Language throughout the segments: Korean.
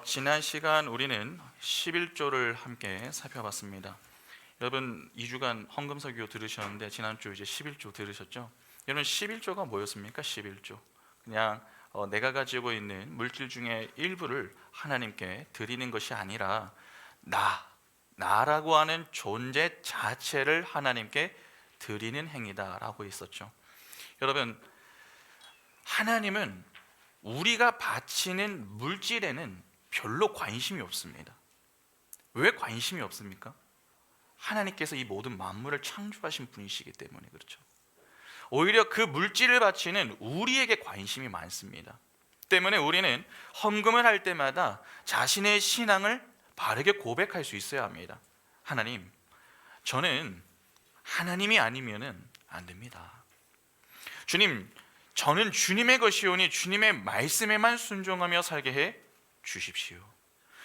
지난 시간 우리는 11조를 함께 살펴봤습니다. 여러분 2주간 헌금설교 들으셨는데 지난주 이제 11조 들으셨죠? 여러분 11조가 뭐였습니까? 11조 그냥 내가 가지고 있는 물질 중에 일부를 하나님께 드리는 것이 아니라 나라고 하는 존재 자체를 하나님께 드리는 행위다라고 했었죠. 여러분 하나님은 우리가 바치는 물질에는 별로 관심이 없습니다. 왜 관심이 없습니까? 하나님께서 이 모든 만물을 창조하신 분이시기 때문에 그렇죠. 오히려 그 물질을 바치는 우리에게 관심이 많습니다. 때문에 우리는 헌금을 할 때마다 자신의 신앙을 바르게 고백할 수 있어야 합니다. 하나님, 저는 하나님이 아니면은 안 됩니다. 주님, 저는 주님의 것이오니 주님의 말씀에만 순종하며 살게 해 주십시오.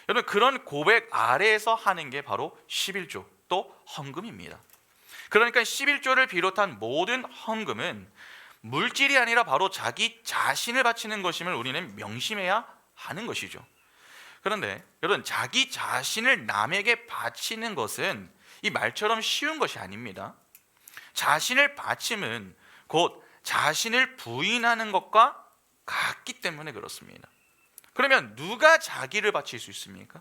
여러분 그런 고백 아래에서 하는 게 바로 11조 또 헌금입니다. 그러니까 11조를 비롯한 모든 헌금은 물질이 아니라 바로 자기 자신을 바치는 것임을 우리는 명심해야 하는 것이죠. 그런데 여러분 자기 자신을 남에게 바치는 것은 이 말처럼 쉬운 것이 아닙니다. 자신을 바침은 곧 자신을 부인하는 것과 같기 때문에 그렇습니다. 그러면 누가 자기를 바칠 수 있습니까?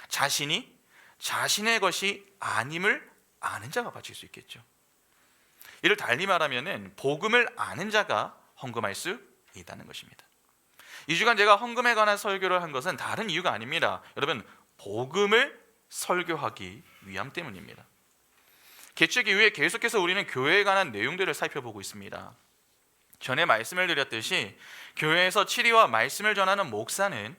자신이 자신의 것이 아님을 아는 자가 바칠 수 있겠죠. 이를 달리 말하면 복음을 아는 자가 헌금할 수 있다는 것입니다. 이 주간 제가 헌금에 관한 설교를 한 것은 다른 이유가 아닙니다. 여러분 복음을 설교하기 위함 때문입니다. 개척 이후에 계속해서 우리는 교회에 관한 내용들을 살펴보고 있습니다. 전에 말씀을 드렸듯이 교회에서 치리와 말씀을 전하는 목사는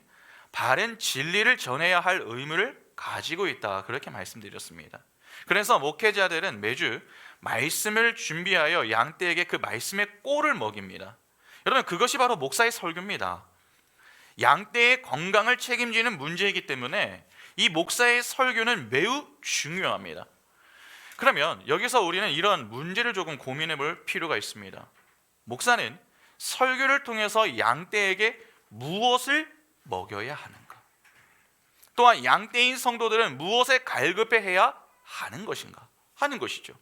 바른 진리를 전해야 할 의무를 가지고 있다, 그렇게 말씀드렸습니다. 그래서 목회자들은 매주 말씀을 준비하여 양떼에게 그 말씀의 꼴을 먹입니다. 여러분 그것이 바로 목사의 설교입니다. 양떼의 건강을 책임지는 문제이기 때문에 이 목사의 설교는 매우 중요합니다. 그러면 여기서 우리는 이런 문제를 조금 고민해 볼 필요가 있습니다. 목사는 설교를 통해서 양떼에게 무엇을 먹여야 하는가? 또한 양떼인 성도들은 무엇에 갈급해야 하는 것인가? 하는 것이죠.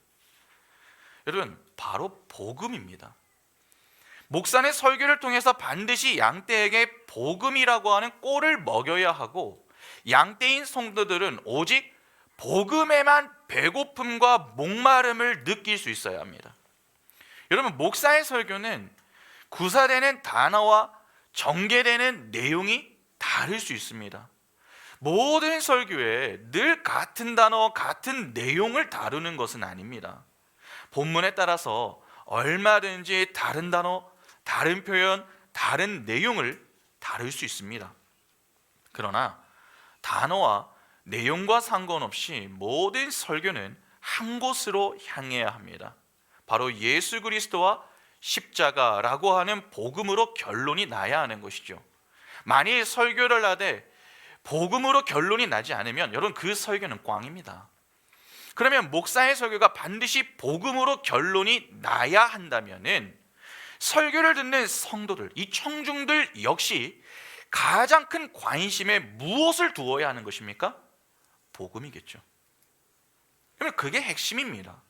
여러분 바로 복음입니다. 목사는 설교를 통해서 반드시 양떼에게 복음이라고 하는 꼴을 먹여야 하고 양떼인 성도들은 오직 복음에만 배고픔과 목마름을 느낄 수 있어야 합니다. 여러분 목사의 설교는 구사되는 단어와 전개되는 내용이 다를 수 있습니다. 모든 설교에 늘 같은 단어, 같은 내용을 다루는 것은 아닙니다. 본문에 따라서 얼마든지 다른 단어, 다른 표현, 다른 내용을 다룰 수 있습니다. 그러나 단어와 내용과 상관없이 모든 설교는 한 곳으로 향해야 합니다. 바로 예수 그리스도와 십자가라고 하는 복음으로 결론이 나야 하는 것이죠. 만일 설교를 하되 복음으로 결론이 나지 않으면 여러분 그 설교는 꽝입니다. 그러면 목사의 설교가 반드시 복음으로 결론이 나야 한다면은 설교를 듣는 성도들, 이 청중들 역시 가장 큰 관심에 무엇을 두어야 하는 것입니까? 복음이겠죠. 그러면 그게 핵심입니다.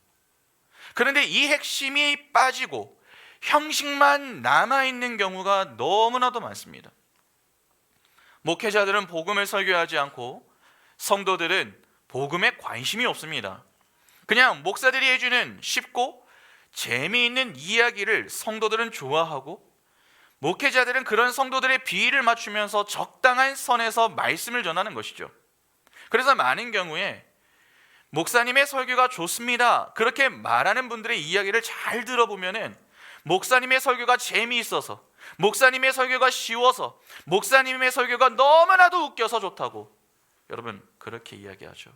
그런데 이 핵심이 빠지고 형식만 남아있는 경우가 너무나도 많습니다. 목회자들은 복음을 설교하지 않고 성도들은 복음에 관심이 없습니다. 그냥 목사들이 해주는 쉽고 재미있는 이야기를 성도들은 좋아하고 목회자들은 그런 성도들의 비위를 맞추면서 적당한 선에서 말씀을 전하는 것이죠. 그래서 많은 경우에 목사님의 설교가 좋습니다, 그렇게 말하는 분들의 이야기를 잘 들어보면은 목사님의 설교가 재미있어서, 목사님의 설교가 쉬워서, 목사님의 설교가 너무나도 웃겨서 좋다고 여러분 그렇게 이야기하죠.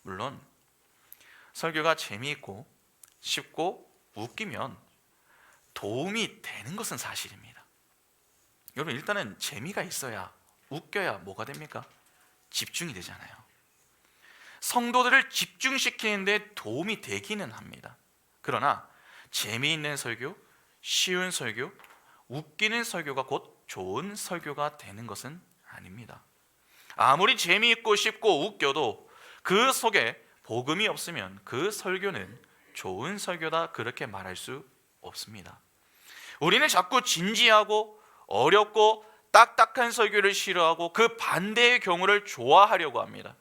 물론 설교가 재미있고 쉽고 웃기면 도움이 되는 것은 사실입니다. 여러분 일단은 재미가 있어야, 웃겨야 뭐가 됩니까? 집중이 되잖아요. 성도들을 집중시키는데 도움이 되기는 합니다. 그러나 재미있는 설교, 쉬운 설교, 웃기는 설교가 곧 좋은 설교가 되는 것은 아닙니다. 아무리 재미있고 쉽고 웃겨도 그 속에 복음이 없으면 그 설교는 좋은 설교다 그렇게 말할 수 없습니다. 우리는 자꾸 진지하고 어렵고 딱딱한 설교를 싫어하고 그 반대의 경우를 좋아하려고 합니다.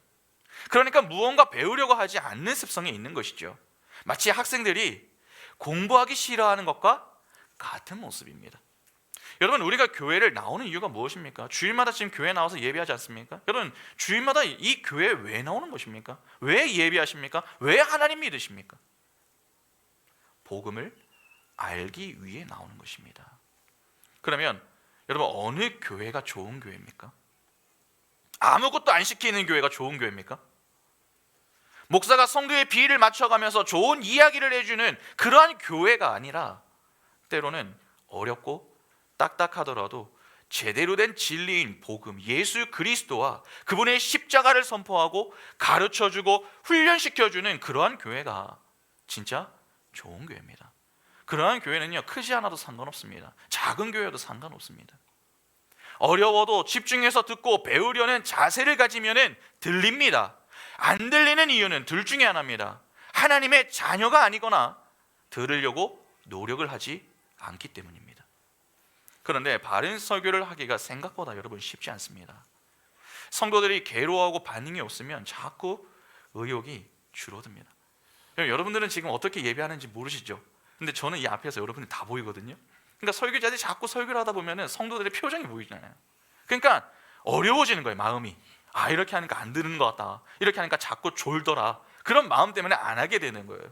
그러니까 무언가 배우려고 하지 않는 습성이 있는 것이죠. 마치 학생들이 공부하기 싫어하는 것과 같은 모습입니다. 여러분, 우리가 교회를 나오는 이유가 무엇입니까? 주일마다 지금 교회 나와서 예배하지 않습니까? 여러분, 주일마다 이 교회에 왜 나오는 것입니까? 왜 예배하십니까? 왜 하나님 믿으십니까? 복음을 알기 위해 나오는 것입니다. 그러면 여러분, 어느 교회가 좋은 교회입니까? 아무것도 안 시키는 교회가 좋은 교회입니까? 목사가 성도의 비위를 맞춰가면서 좋은 이야기를 해주는 그러한 교회가 아니라 때로는 어렵고 딱딱하더라도 제대로 된 진리인 복음, 예수 그리스도와 그분의 십자가를 선포하고 가르쳐주고 훈련시켜주는 그러한 교회가 진짜 좋은 교회입니다. 그러한 교회는요, 크지 않아도 상관없습니다. 작은 교회도 상관없습니다. 어려워도 집중해서 듣고 배우려는 자세를 가지면 들립니다. 안 들리는 이유는 둘 중에 하나입니다. 하나님의 자녀가 아니거나 들으려고 노력을 하지 않기 때문입니다. 그런데 바른 설교를 하기가 생각보다 여러분 쉽지 않습니다. 성도들이 괴로워하고 반응이 없으면 자꾸 의욕이 줄어듭니다. 여러분들은 지금 어떻게 예배하는지 모르시죠? 근데 저는 이 앞에서 여러분이 다 보이거든요. 그러니까 설교자들이 자꾸 설교를 하다 보면 성도들의 표정이 보이잖아요. 그러니까 어려워지는 거예요, 마음이. 아, 이렇게 하니까 안 듣는 것 같다, 이렇게 하니까 자꾸 졸더라, 그런 마음 때문에 안 하게 되는 거예요.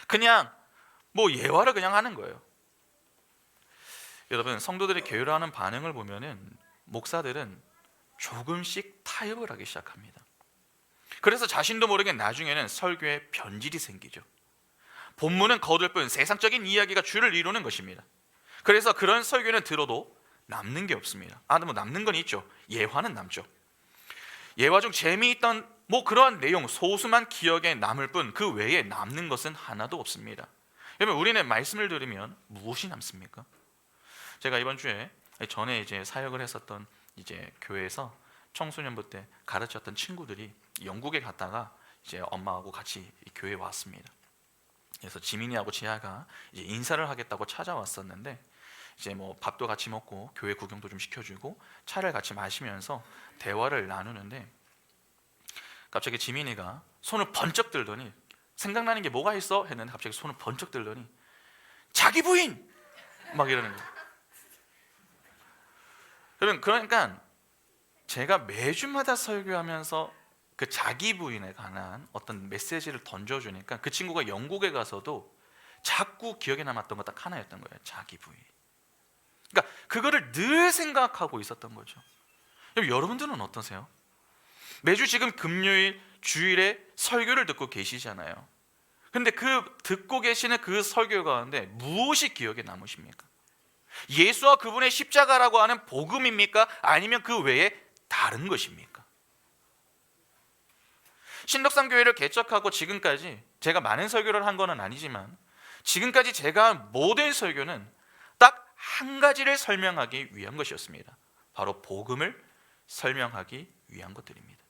그냥 예화를 그냥 하는 거예요. 여러분, 성도들이 게으르하는 반응을 보면은 목사들은 조금씩 타협을 하기 시작합니다. 그래서 자신도 모르게 나중에는 설교에 변질이 생기죠. 본문은 거둘 뿐 세상적인 이야기가 주를 이루는 것입니다. 그래서 그런 설교는 들어도 남는 게 없습니다. 남는 건 있죠. 예화는 남죠. 예화 중 재미있던 그러한 내용 소수만 기억에 남을 뿐 그 외에 남는 것은 하나도 없습니다. 여러분, 우리는 말씀을 들으면 무엇이 남습니까? 제가 이번 주에 전에 이제 사역을 했었던 이제 교회에서 청소년부 때 가르쳤던 친구들이 영국에 갔다가 이제 엄마하고 같이 교회에 왔습니다. 그래서 지민이하고 지아가 이제 인사를 하겠다고 찾아왔었는데 이제 밥도 같이 먹고 교회 구경도 좀 시켜주고 차를 같이 마시면서 대화를 나누는데 갑자기 지민이가 손을 번쩍 들더니 생각나는 게 뭐가 있어? 했는데 갑자기 손을 번쩍 들더니 자기 부인! 막 이러는 거예요. 그러니까 제가 매주마다 설교하면서 그 자기 부인에 관한 어떤 메시지를 던져주니까 그 친구가 영국에 가서도 자꾸 기억에 남았던 거 딱 하나였던 거예요. 자기 부인. 그러니까 그거를 늘 생각하고 있었던 거죠. 여러분들은 어떠세요? 매주 지금 금요일, 주일에 설교를 듣고 계시잖아요. 근데 그 듣고 계시는 그 설교 가운데 무엇이 기억에 남으십니까? 예수와 그분의 십자가라고 하는 복음입니까? 아니면 그 외에 다른 것입니까? 신덕산교회를 개척하고 지금까지 제가 많은 설교를 한 건 아니지만 지금까지 제가 한 모든 설교는 딱 한 가지를 설명하기 위한 것이었습니다. 바로 복음을 설명하기 위한 것들입니다.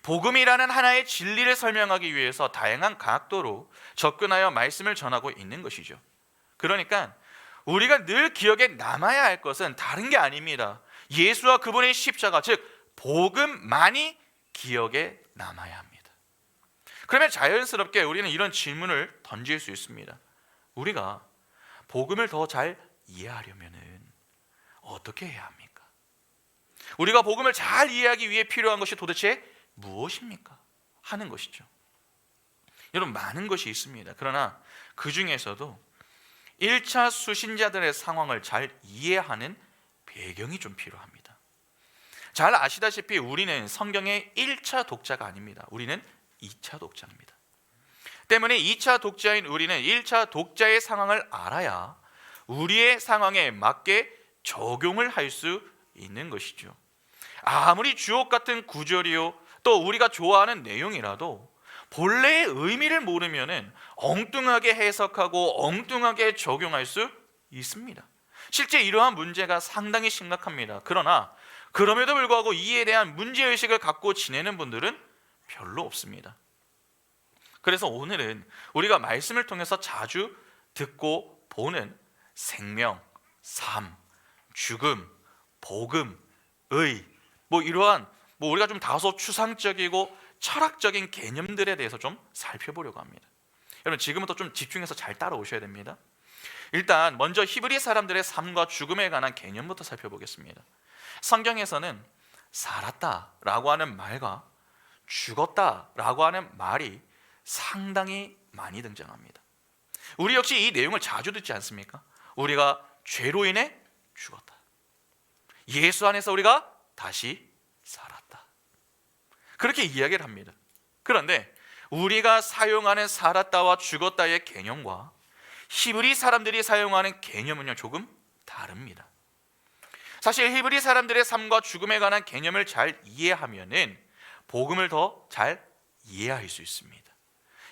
복음이라는 하나의 진리를 설명하기 위해서 다양한 각도로 접근하여 말씀을 전하고 있는 것이죠. 그러니까 우리가 늘 기억에 남아야 할 것은 다른 게 아닙니다. 예수와 그분의 십자가, 즉 복음만이 기억에 남아야 합니다. 그러면 자연스럽게 우리는 이런 질문을 던질 수 있습니다. 우리가 복음을 더 잘 이해하려면 어떻게 해야 합니까? 우리가 복음을 잘 이해하기 위해 필요한 것이 도대체 무엇입니까? 하는 것이죠. 여러분, 많은 것이 있습니다. 그러나 그 중에서도 1차 수신자들의 상황을 잘 이해하는 배경이 좀 필요합니다. 잘 아시다시피 우리는 성경의 1차 독자가 아닙니다. 우리는 2차 독자입니다. 때문에 2차 독자인 우리는 1차 독자의 상황을 알아야 우리의 상황에 맞게 적용을 할 수 있는 것이죠. 아무리 주옥 같은 구절이요 또 우리가 좋아하는 내용이라도 본래의 의미를 모르면 엉뚱하게 해석하고 엉뚱하게 적용할 수 있습니다. 실제 이러한 문제가 상당히 심각합니다. 그러나 그럼에도 불구하고 이에 대한 문제의식을 갖고 지내는 분들은 별로 없습니다. 그래서 오늘은 우리가 말씀을 통해서 자주 듣고 보는 생명, 삶, 죽음, 복음, 의, 이러한 우리가 좀 다소 추상적이고 철학적인 개념들에 대해서 좀 살펴보려고 합니다. 여러분 지금부터 좀 집중해서 잘 따라오셔야 됩니다. 일단 먼저 히브리 사람들의 삶과 죽음에 관한 개념부터 살펴보겠습니다. 성경에서는 살았다라고 하는 말과 죽었다라고 하는 말이 상당히 많이 등장합니다. 우리 역시 이 내용을 자주 듣지 않습니까? 우리가 죄로 인해 죽었다. 예수 안에서 우리가 다시 살았다. 그렇게 이야기를 합니다. 그런데 우리가 사용하는 살았다와 죽었다의 개념과 히브리 사람들이 사용하는 개념은요 조금 다릅니다. 사실 히브리 사람들의 삶과 죽음에 관한 개념을 잘 이해하면은 복음을 더 잘 이해할 수 있습니다.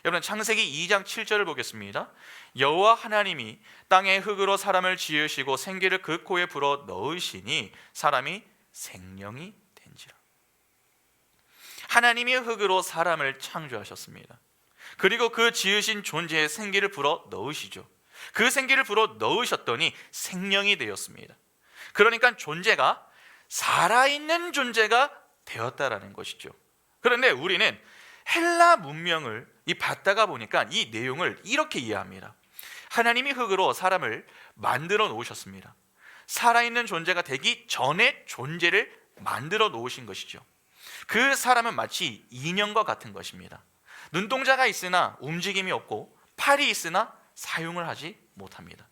여러분 창세기 2장 7절을 보겠습니다. 여호와 하나님이 땅의 흙으로 사람을 지으시고 생기를 그 코에 불어 넣으시니 사람이 생명이 된지라. 하나님이 흙으로 사람을 창조하셨습니다. 그리고 그 지으신 존재에 생기를 불어 넣으시죠. 그 생기를 불어 넣으셨더니 생명이 되었습니다. 그러니까 존재가 살아있는 존재가 되었다라는 것이죠. 그런데 우리는 헬라 문명을 받다가 보니까 이 내용을 이렇게 이해합니다. 하나님이 흙으로 사람을 만들어 놓으셨습니다. 살아있는 존재가 되기 전에 존재를 만들어 놓으신 것이죠. 그 사람은 마치 인형과 같은 것입니다. 눈동자가 있으나 움직임이 없고 팔이 있으나 사용을 하지 못합니다.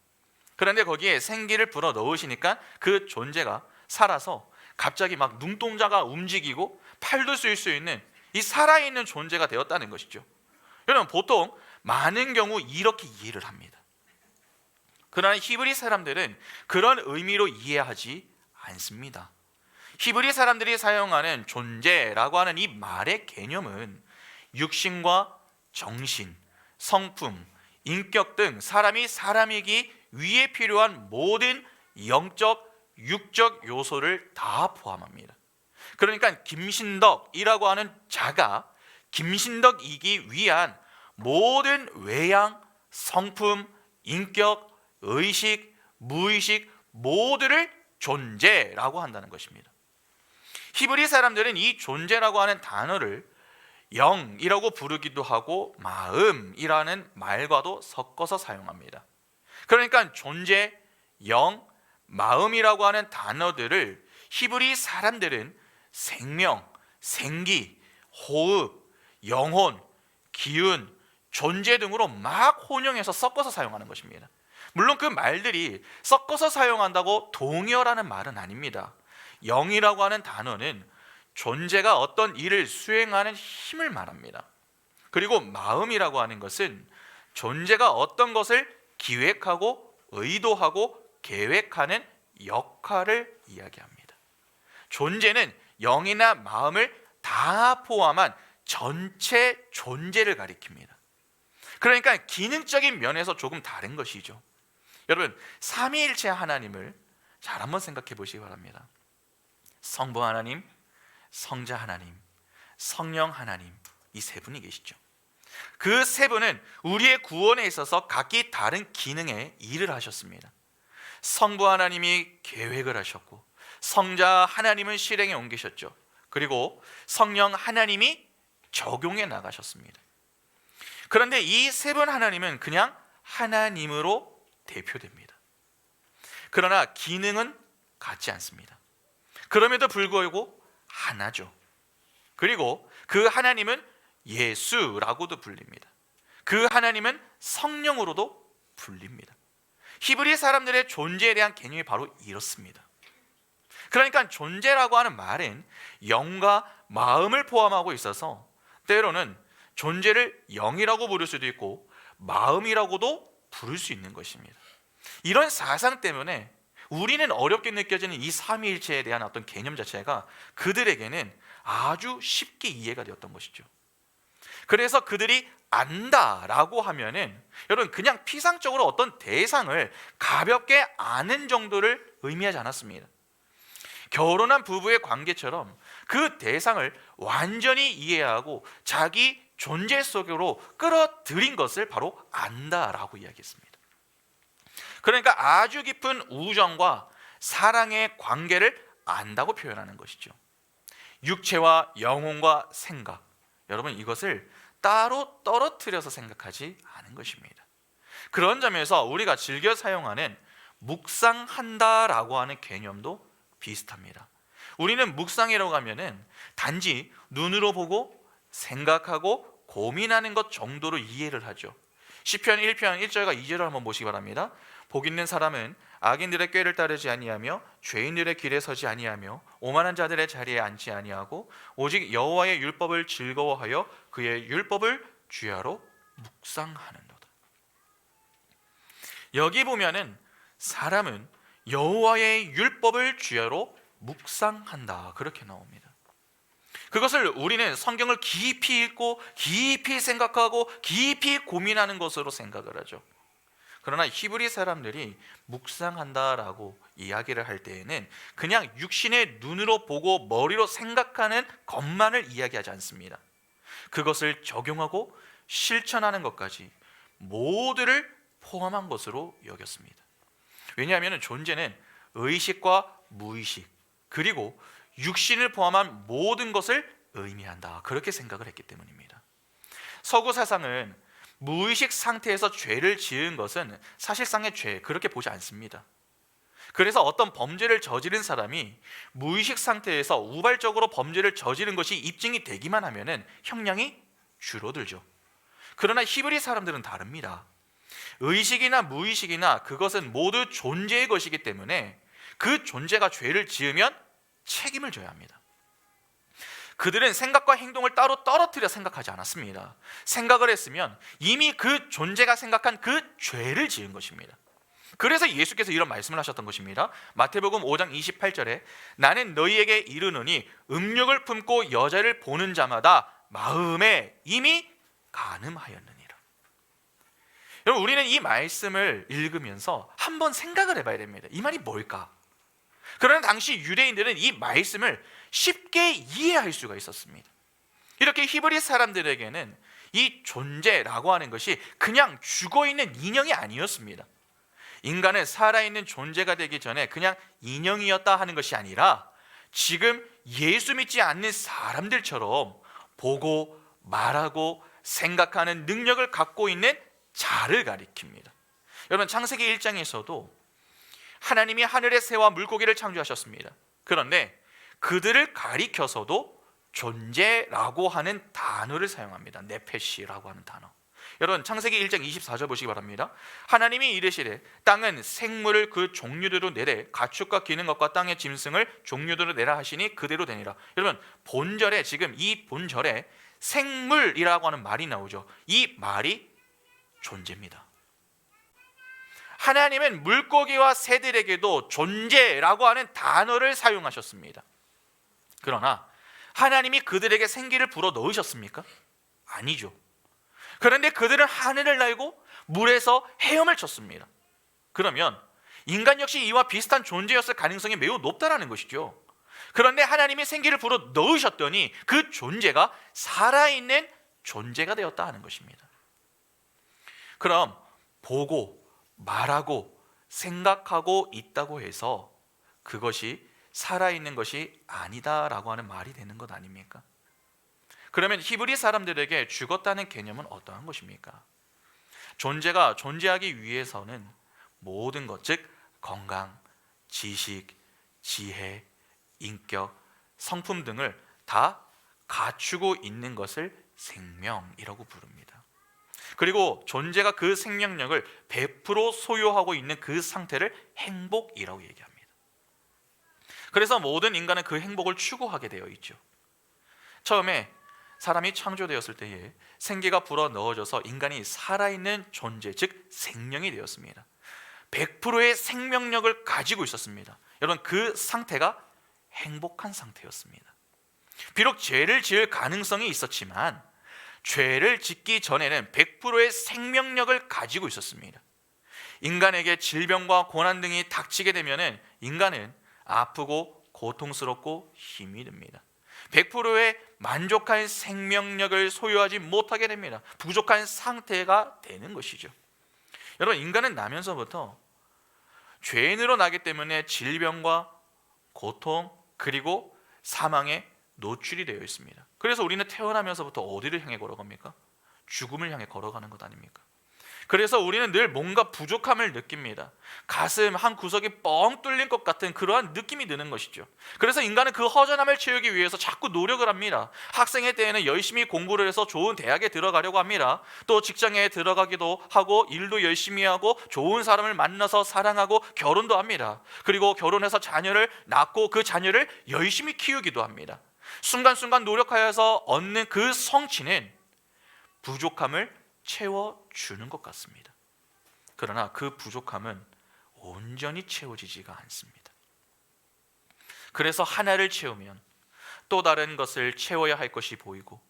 그런데 거기에 생기를 불어 넣으시니까 그 존재가 살아서 갑자기 막 눈동자가 움직이고 팔도 쓸 수 있는 이 살아있는 존재가 되었다는 것이죠. 여러분 보통 많은 경우 이렇게 이해를 합니다. 그러나 히브리 사람들은 그런 의미로 이해하지 않습니다. 히브리 사람들이 사용하는 존재라고 하는 이 말의 개념은 육신과 정신, 성품, 인격 등 사람이 사람이기 위해 필요한 모든 영적, 육적 요소를 다 포함합니다. 그러니까 김신덕이라고 하는 자가 김신덕이기 위한 모든 외양, 성품, 인격, 의식, 무의식 모두를 존재라고 한다는 것입니다. 히브리 사람들은 이 존재라고 하는 단어를 영이라고 부르기도 하고 마음이라는 말과도 섞어서 사용합니다. 그러니까 존재, 영, 마음이라고 하는 단어들을 히브리 사람들은 생명, 생기, 호흡, 영혼, 기운, 존재 등으로 막 혼용해서 섞어서 사용하는 것입니다. 물론 그 말들이 섞어서 사용한다고 동의어라는 말은 아닙니다. 영이라고 하는 단어는 존재가 어떤 일을 수행하는 힘을 말합니다. 그리고 마음이라고 하는 것은 존재가 어떤 것을 기획하고 의도하고 계획하는 역할을 이야기합니다. 존재는 영이나 마음을 다 포함한 전체 존재를 가리킵니다. 그러니까 기능적인 면에서 조금 다른 것이죠. 여러분 삼위일체 하나님을 잘 한번 생각해 보시기 바랍니다. 성부 하나님, 성자 하나님, 성령 하나님, 이 세 분이 계시죠. 그 세 분은 우리의 구원에 있어서 각기 다른 기능의 일을 하셨습니다. 성부 하나님이 계획을 하셨고 성자 하나님은 실행에 옮기셨죠. 그리고 성령 하나님이 적용해 나가셨습니다. 그런데 이 세 분 하나님은 그냥 하나님으로 대표됩니다. 그러나 기능은 같지 않습니다. 그럼에도 불구하고 하나죠. 그리고 그 하나님은 예수라고도 불립니다. 그 하나님은 성령으로도 불립니다. 히브리 사람들의 존재에 대한 개념이 바로 이렇습니다. 그러니까 존재라고 하는 말은 영과 마음을 포함하고 있어서 때로는 존재를 영이라고 부를 수도 있고 마음이라고도 부를 수 있는 것입니다. 이런 사상 때문에 우리는 어렵게 느껴지는 이 삼위일체에 대한 어떤 개념 자체가 그들에게는 아주 쉽게 이해가 되었던 것이죠. 그래서 그들이 안다라고 하면은 여러분 그냥 피상적으로 어떤 대상을 가볍게 아는 정도를 의미하지 않았습니다. 결혼한 부부의 관계처럼 그 대상을 완전히 이해하고 자기 존재 속으로 끌어들인 것을 바로 안다라고 이야기했습니다. 그러니까 아주 깊은 우정과 사랑의 관계를 안다고 표현하는 것이죠. 육체와 영혼과 생각, 여러분 이것을 따로 떨어뜨려서 생각하지 않은 것입니다. 그런 점에서 우리가 즐겨 사용하는 묵상한다라고 하는 개념도 비슷합니다. 우리는 묵상이라고 하면은 단지 눈으로 보고 생각하고 고민하는 것 정도로 이해를 하죠. 시편 1편 1절과 2절을 한번 보시기 바랍니다. 복 있는 사람은 악인들의 꾀를 따르지 아니하며 죄인들의 길에 서지 아니하며 오만한 자들의 자리에 앉지 아니하고 오직 여호와의 율법을 즐거워하여 그의 율법을 주야로 묵상하는도다. 여기 보면은 사람은 여호와의 율법을 주야로 묵상한다 그렇게 나옵니다. 그것을 우리는 성경을 깊이 읽고 깊이 생각하고 깊이 고민하는 것으로 생각을 하죠. 그러나 히브리 사람들이 묵상한다라고 이야기를 할 때에는 그냥 육신의 눈으로 보고 머리로 생각하는 것만을 이야기하지 않습니다. 그것을 적용하고 실천하는 것까지 모두를 포함한 것으로 여겼습니다. 왜냐하면 존재는 의식과 무의식 그리고 육신을 포함한 모든 것을 의미한다 그렇게 생각을 했기 때문입니다. 서구 사상은 무의식 상태에서 죄를 지은 것은 사실상의 죄 그렇게 보지 않습니다. 그래서 어떤 범죄를 저지른 사람이 무의식 상태에서 우발적으로 범죄를 저지른 것이 입증이 되기만 하면은 형량이 줄어들죠. 그러나 히브리 사람들은 다릅니다. 의식이나 무의식이나 그것은 모두 존재의 것이기 때문에 그 존재가 죄를 지으면 책임을 져야 합니다. 그들은 생각과 행동을 따로 떨어뜨려 생각하지 않았습니다. 생각을 했으면 이미 그 존재가 생각한 그 죄를 지은 것입니다. 그래서 예수께서 이런 말씀을 하셨던 것입니다. 마태복음 5장 28절에 나는 너희에게 이르노니 음욕을 품고 여자를 보는 자마다 마음에 이미 간음하였느니라. 여러분 우리는 이 말씀을 읽으면서 한번 생각을 해봐야 됩니다. 이 말이 뭘까? 그러나 당시 유대인들은 이 말씀을 쉽게 이해할 수가 있었습니다. 이렇게 히브리 사람들에게는 이 존재라고 하는 것이 그냥 죽어있는 인형이 아니었습니다. 인간은 살아있는 존재가 되기 전에 그냥 인형이었다 하는 것이 아니라 지금 예수 믿지 않는 사람들처럼 보고 말하고 생각하는 능력을 갖고 있는 자를 가리킵니다. 여러분 창세기 1장에서도 하나님이 하늘의 새와 물고기를 창조하셨습니다. 그런데 그들을 가리켜서도 존재라고 하는 단어를 사용합니다. 네페시라고 하는 단어. 여러분 창세기 1장 24절 보시기 바랍니다. 하나님이 이르시되 땅은 생물을 그 종류대로 내되 가축과 기는 것과 땅의 짐승을 종류대로 내라 하시니 그대로 되니라. 여러분 본절에 지금 이 본절에 생물이라고 하는 말이 나오죠. 이 말이 존재입니다. 하나님은 물고기와 새들에게도 존재라고 하는 단어를 사용하셨습니다. 그러나 하나님이 그들에게 생기를 불어 넣으셨습니까? 아니죠. 그런데 그들은 하늘을 날고 물에서 헤엄을 쳤습니다. 그러면 인간 역시 이와 비슷한 존재였을 가능성이 매우 높다라는 것이죠. 그런데 하나님이 생기를 불어 넣으셨더니 그 존재가 살아있는 존재가 되었다 하는 것입니다. 그럼 보고 말하고 생각하고 있다고 해서 그것이 살아있는 것이 아니다라고 하는 말이 되는 것 아닙니까? 그러면 히브리 사람들에게 죽었다는 개념은 어떠한 것입니까? 존재가 존재하기 위해서는 모든 것, 즉 건강, 지식, 지혜, 인격, 성품 등을 다 갖추고 있는 것을 생명이라고 부릅니다. 그리고 존재가 그 생명력을 100% 소유하고 있는 그 상태를 행복이라고 얘기합니다. 그래서 모든 인간은 그 행복을 추구하게 되어 있죠. 처음에 사람이 창조되었을 때에 생기가 불어 넣어져서 인간이 살아있는 존재, 즉 생명이 되었습니다. 100%의 생명력을 가지고 있었습니다. 여러분 그 상태가 행복한 상태였습니다. 비록 죄를 지을 가능성이 있었지만 죄를 짓기 전에는 100%의 생명력을 가지고 있었습니다. 인간에게 질병과 고난 등이 닥치게 되면 인간은 아프고 고통스럽고 힘이 듭니다. 100%의 만족한 생명력을 소유하지 못하게 됩니다. 부족한 상태가 되는 것이죠. 여러분, 인간은 나면서부터 죄인으로 나기 때문에 질병과 고통 그리고 사망에 노출이 되어 있습니다. 그래서 우리는 태어나면서부터 어디를 향해 걸어갑니까? 죽음을 향해 걸어가는 것 아닙니까? 그래서 우리는 늘 뭔가 부족함을 느낍니다. 가슴 한 구석이 뻥 뚫린 것 같은 그러한 느낌이 드는 것이죠. 그래서 인간은 그 허전함을 채우기 위해서 자꾸 노력을 합니다. 학생의 때에는 열심히 공부를 해서 좋은 대학에 들어가려고 합니다. 또 직장에 들어가기도 하고 일도 열심히 하고 좋은 사람을 만나서 사랑하고 결혼도 합니다. 그리고 결혼해서 자녀를 낳고 그 자녀를 열심히 키우기도 합니다. 순간순간 노력하여서 얻는 그 성취는 부족함을 채워주는 것 같습니다. 그러나 그 부족함은 온전히 채워지지가 않습니다. 그래서 하나를 채우면 또 다른 것을 채워야 할 것이 보이고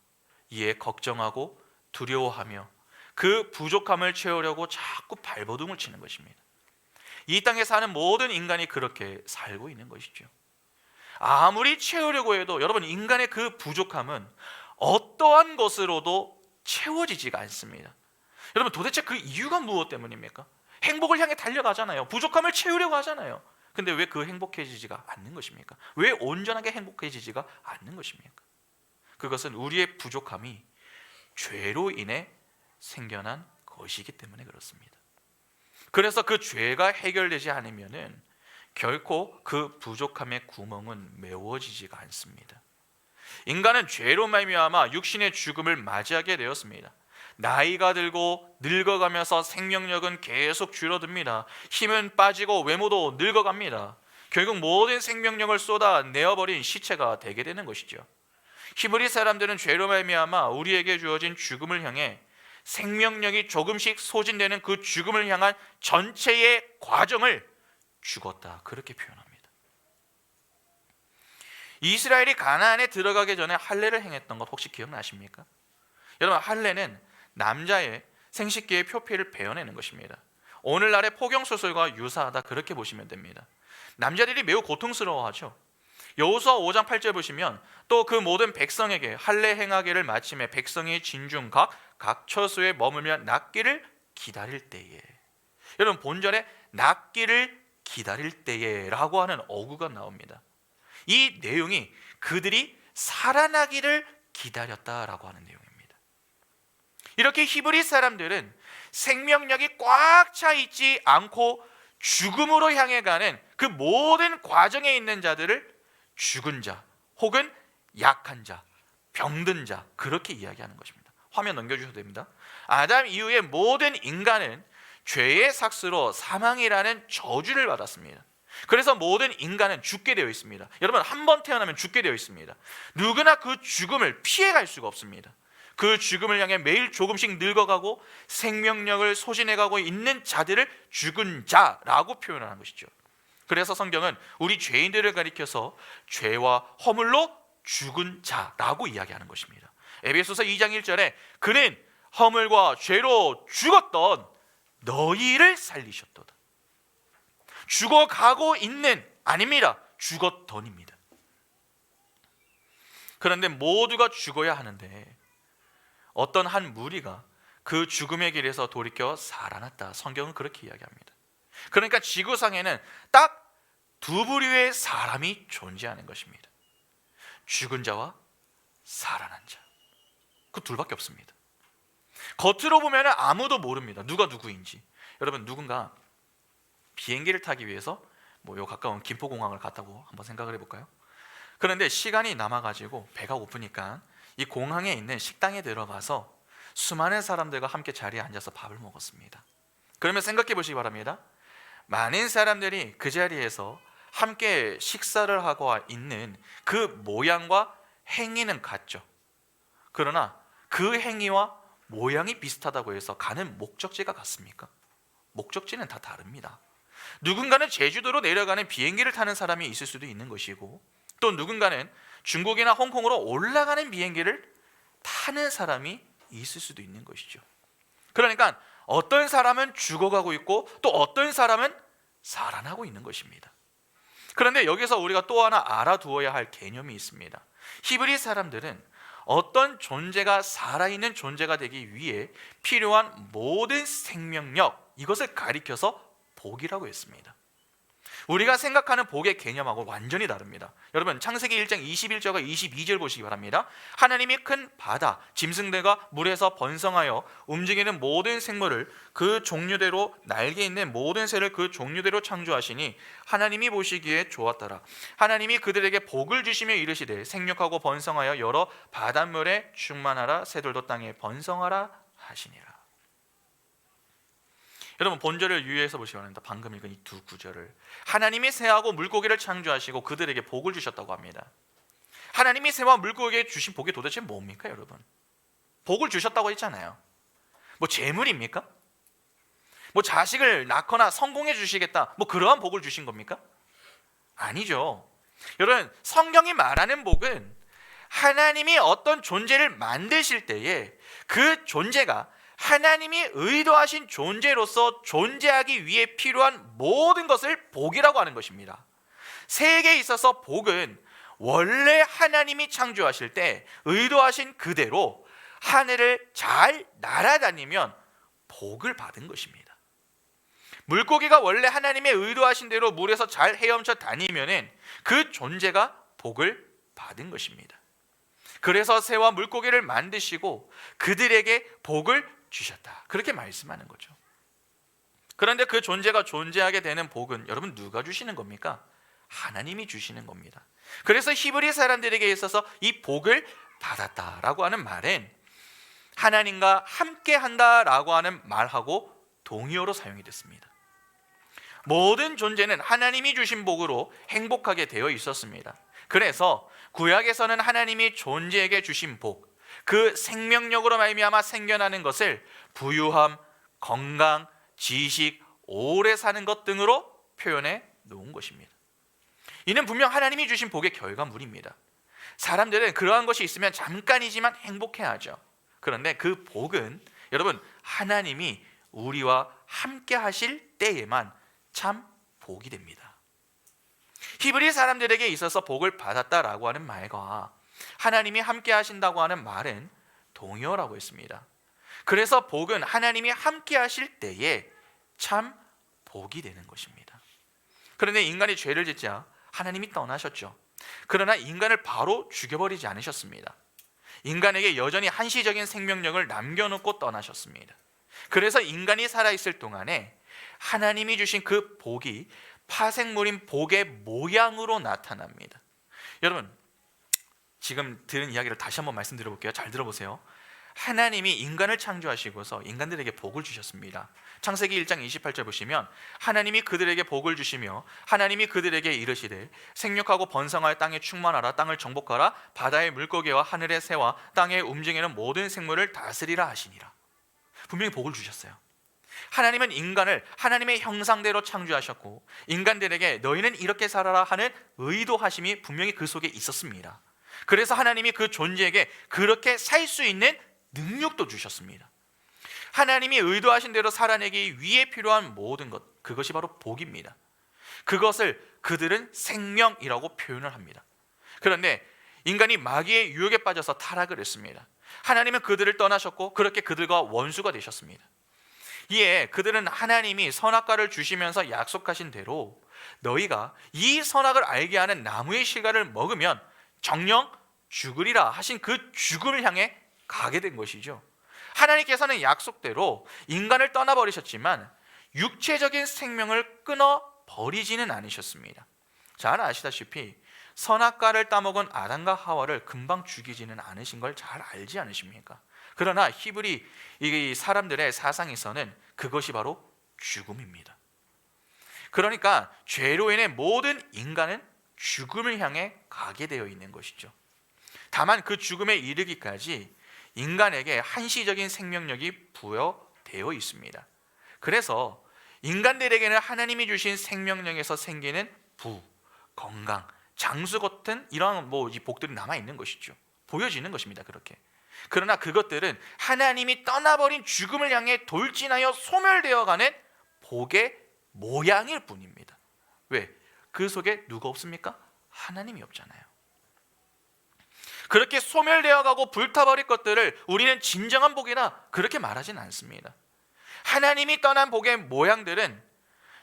이에 걱정하고 두려워하며 그 부족함을 채우려고 자꾸 발버둥을 치는 것입니다. 이 땅에 사는 모든 인간이 그렇게 살고 있는 것이죠. 아무리 채우려고 해도 여러분, 인간의 그 부족함은 어떠한 것으로도 채워지지가 않습니다. 여러분, 도대체 그 이유가 무엇 때문입니까? 행복을 향해 달려가잖아요. 부족함을 채우려고 하잖아요. 근데 왜 그 행복해지지가 않는 것입니까? 왜 온전하게 행복해지지가 않는 것입니까? 그것은 우리의 부족함이 죄로 인해 생겨난 것이기 때문에 그렇습니다. 그래서 그 죄가 해결되지 않으면은 결코 그 부족함의 구멍은 메워지지가 않습니다. 인간은 죄로 말미암아 육신의 죽음을 맞이하게 되었습니다. 나이가 들고 늙어가면서 생명력은 계속 줄어듭니다. 힘은 빠지고 외모도 늙어갑니다. 결국 모든 생명력을 쏟아내어버린 시체가 되게 되는 것이죠. 히브리 사람들은 죄로 말미암아 우리에게 주어진 죽음을 향해 생명력이 조금씩 소진되는 그 죽음을 향한 전체의 과정을 죽었다, 그렇게 표현합니다. 이스라엘이 가나안에 들어가기 전에 할례를 행했던 것 혹시 기억나십니까? 여러분, 할례는 남자의 생식기의 표피를 베어내는 것입니다. 오늘날의 포경수술과 유사하다, 그렇게 보시면 됩니다. 남자들이 매우 고통스러워하죠. 여호수아 5장 8절 보시면 또 그 모든 백성에게 할례 행하기를 마침에 백성이 진중 각 처소에 머물며 낫기를 기다릴 때에, 여러분, 본절에 낫기를 기다릴 때에 라고 하는 어구가 나옵니다. 이 내용이 그들이 살아나기를 기다렸다라고 하는 내용입니다. 이렇게 히브리 사람들은 생명력이 꽉 차 있지 않고 죽음으로 향해 가는 그 모든 과정에 있는 자들을 죽은 자 혹은 약한 자, 병든 자, 그렇게 이야기하는 것입니다. 화면 넘겨주셔도 됩니다. 아담 이후의 모든 인간은 죄의 삭스로 사망이라는 저주를 받았습니다. 그래서 모든 인간은 죽게 되어 있습니다. 여러분, 한 번 태어나면 죽게 되어 있습니다. 누구나 그 죽음을 피해갈 수가 없습니다. 그 죽음을 향해 매일 조금씩 늙어가고 생명력을 소진해가고 있는 자들을 죽은 자라고 표현하는 것이죠. 그래서 성경은 우리 죄인들을 가리켜서 죄와 허물로 죽은 자라고 이야기하는 것입니다. 에베소서 2장 1절에 그는 허물과 죄로 죽었던 너희를 살리셨도다. 죽어가고 있는 아닙니다. 죽었던입니다. 그런데 모두가 죽어야 하는데 어떤 한 무리가 그 죽음의 길에서 돌이켜 살아났다. 성경은 그렇게 이야기합니다. 그러니까 지구상에는 딱 두 부류의 사람이 존재하는 것입니다. 죽은 자와 살아난 자, 그 둘밖에 없습니다. 겉으로 보면 아무도 모릅니다. 누가 누구인지. 여러분, 누군가 비행기를 타기 위해서 요 가까운 김포공항을 갔다고 한번 생각을 해볼까요? 그런데 시간이 남아가지고 배가 고프니까 이 공항에 있는 식당에 들어가서 수많은 사람들과 함께 자리에 앉아서 밥을 먹었습니다. 그러면 생각해 보시기 바랍니다. 많은 사람들이 그 자리에서 함께 식사를 하고 있는 그 모양과 행위는 같죠. 그러나 그 행위와 모양이 비슷하다고 해서 가는 목적지가 같습니까? 목적지는 다 다릅니다. 누군가는 제주도로 내려가는 비행기를 타는 사람이 있을 수도 있는 것이고, 또 누군가는 중국이나 홍콩으로 올라가는 비행기를 타는 사람이 있을 수도 있는 것이죠. 그러니까 어떤 사람은 죽어가고 있고 또 어떤 사람은 살아나고 있는 것입니다. 그런데 여기서 우리가 또 하나 알아두어야 할 개념이 있습니다. 히브리 사람들은 어떤 존재가 살아있는 존재가 되기 위해 필요한 모든 생명력, 이것을 가리켜서 복이라고 했습니다. 우리가 생각하는 복의 개념하고 완전히 다릅니다. 여러분, 창세기 1장 21절과 22절 보시기 바랍니다. 하나님이 큰 바다, 짐승들과 물에서 번성하여 움직이는 모든 생물을 그 종류대로, 날개 있는 모든 새를 그 종류대로 창조하시니 하나님이 보시기에 좋았더라. 하나님이 그들에게 복을 주시며 이르시되 생육하고 번성하여 여러 바닷물에 충만하라. 새들도 땅에 번성하라 하시니라. 여러분, 본절을 유의해서 보시기 바랍니다. 방금 읽은 이 두 구절을. 하나님이 새하고 물고기를 창조하시고 그들에게 복을 주셨다고 합니다. 하나님이 새와 물고기에 주신 복이 도대체 뭡니까, 여러분? 복을 주셨다고 했잖아요. 뭐 재물입니까? 뭐 자식을 낳거나 성공해 주시겠다, 뭐 그러한 복을 주신 겁니까? 아니죠. 여러분, 성경이 말하는 복은 하나님이 어떤 존재를 만드실 때에 그 존재가 하나님이 의도하신 존재로서 존재하기 위해 필요한 모든 것을 복이라고 하는 것입니다. 세계에 있어서 복은 원래 하나님이 창조하실 때 의도하신 그대로 하늘을 잘 날아다니면 복을 받은 것입니다. 물고기가 원래 하나님의 의도하신 대로 물에서 잘 헤엄쳐 다니면은 그 존재가 복을 받은 것입니다. 그래서 새와 물고기를 만드시고 그들에게 복을 주셨다, 그렇게 말씀하는 거죠. 그런데 그 존재가 존재하게 되는 복은 여러분 누가 주시는 겁니까? 하나님이 주시는 겁니다. 그래서 히브리 사람들에게 있어서 이 복을 받았다라고 하는 말은 하나님과 함께 한다라고 하는 말하고 동의어로 사용이 됐습니다. 모든 존재는 하나님이 주신 복으로 행복하게 되어 있었습니다. 그래서 구약에서는 하나님이 존재에게 주신 복, 그 생명력으로 말미암아 생겨나는 것을 부유함, 건강, 지식, 오래 사는 것 등으로 표현해 놓은 것입니다. 이는 분명 하나님이 주신 복의 결과물입니다. 사람들은 그러한 것이 있으면 잠깐이지만 행복해하죠. 그런데 그 복은 여러분, 하나님이 우리와 함께 하실 때에만 참 복이 됩니다. 히브리 사람들에게 있어서 복을 받았다라고 하는 말과 하나님이 함께 하신다고 하는 말은 동의어라고 했습니다. 그래서 복은 하나님이 함께 하실 때에 참 복이 되는 것입니다. 그런데 인간이 죄를 짓자 하나님이 떠나셨죠. 그러나 인간을 바로 죽여버리지 않으셨습니다. 인간에게 여전히 한시적인 생명력을 남겨놓고 떠나셨습니다. 그래서 인간이 살아있을 동안에 하나님이 주신 그 복이 파생물인 복의 모양으로 나타납니다. 여러분, 지금 들은 이야기를 다시 한번 말씀드려볼게요. 잘 들어보세요. 하나님이 인간을 창조하시고서 인간들에게 복을 주셨습니다. 창세기 1장 28절 보시면 하나님이 그들에게 복을 주시며 하나님이 그들에게 이르시되 생육하고 번성하여 땅에 충만하라. 땅을 정복하라. 바다의 물고기와 하늘의 새와 땅에 움직이는 모든 생물을 다스리라 하시니라. 분명히 복을 주셨어요. 하나님은 인간을 하나님의 형상대로 창조하셨고 인간들에게 너희는 이렇게 살아라 하는 의도하심이 분명히 그 속에 있었습니다. 그래서 하나님이 그 존재에게 그렇게 살 수 있는 능력도 주셨습니다. 하나님이 의도하신 대로 살아내기 위해 필요한 모든 것, 그것이 바로 복입니다. 그것을 그들은 생명이라고 표현을 합니다. 그런데 인간이 마귀의 유혹에 빠져서 타락을 했습니다. 하나님은 그들을 떠나셨고 그렇게 그들과 원수가 되셨습니다. 이에 그들은 하나님이 선악과를 주시면서 약속하신 대로 너희가 이 선악을 알게 하는 나무의 실과를 먹으면 정녕 죽으리라 하신 그 죽음을 향해 가게 된 것이죠. 하나님께서는 약속대로 인간을 떠나버리셨지만 육체적인 생명을 끊어버리지는 않으셨습니다. 잘 아시다시피 선악과를 따먹은 아담과 하와를 금방 죽이지는 않으신 걸 잘 알지 않으십니까? 그러나 히브리 이 사람들의 사상에서는 그것이 바로 죽음입니다. 그러니까 죄로 인해 모든 인간은 죽음을 향해 가게 되어 있는 것이죠. 다만 그 죽음에 이르기까지 인간에게 한시적인 생명력이 부여되어 있습니다. 그래서 인간들에게는 하나님이 주신 생명력에서 생기는 부, 건강, 장수 같은 이런 이 복들이 남아 있는 것이죠. 보여지는 것입니다. 그렇게. 그러나 그것들은 하나님이 떠나버린 죽음을 향해 돌진하여 소멸되어가는 복의 모양일 뿐입니다. 왜? 그 속에 누가 없습니까? 하나님이 없잖아요. 그렇게 소멸되어가고 불타버릴 것들을 우리는 진정한 복이다 그렇게 말하진 않습니다. 하나님이 떠난 복의 모양들은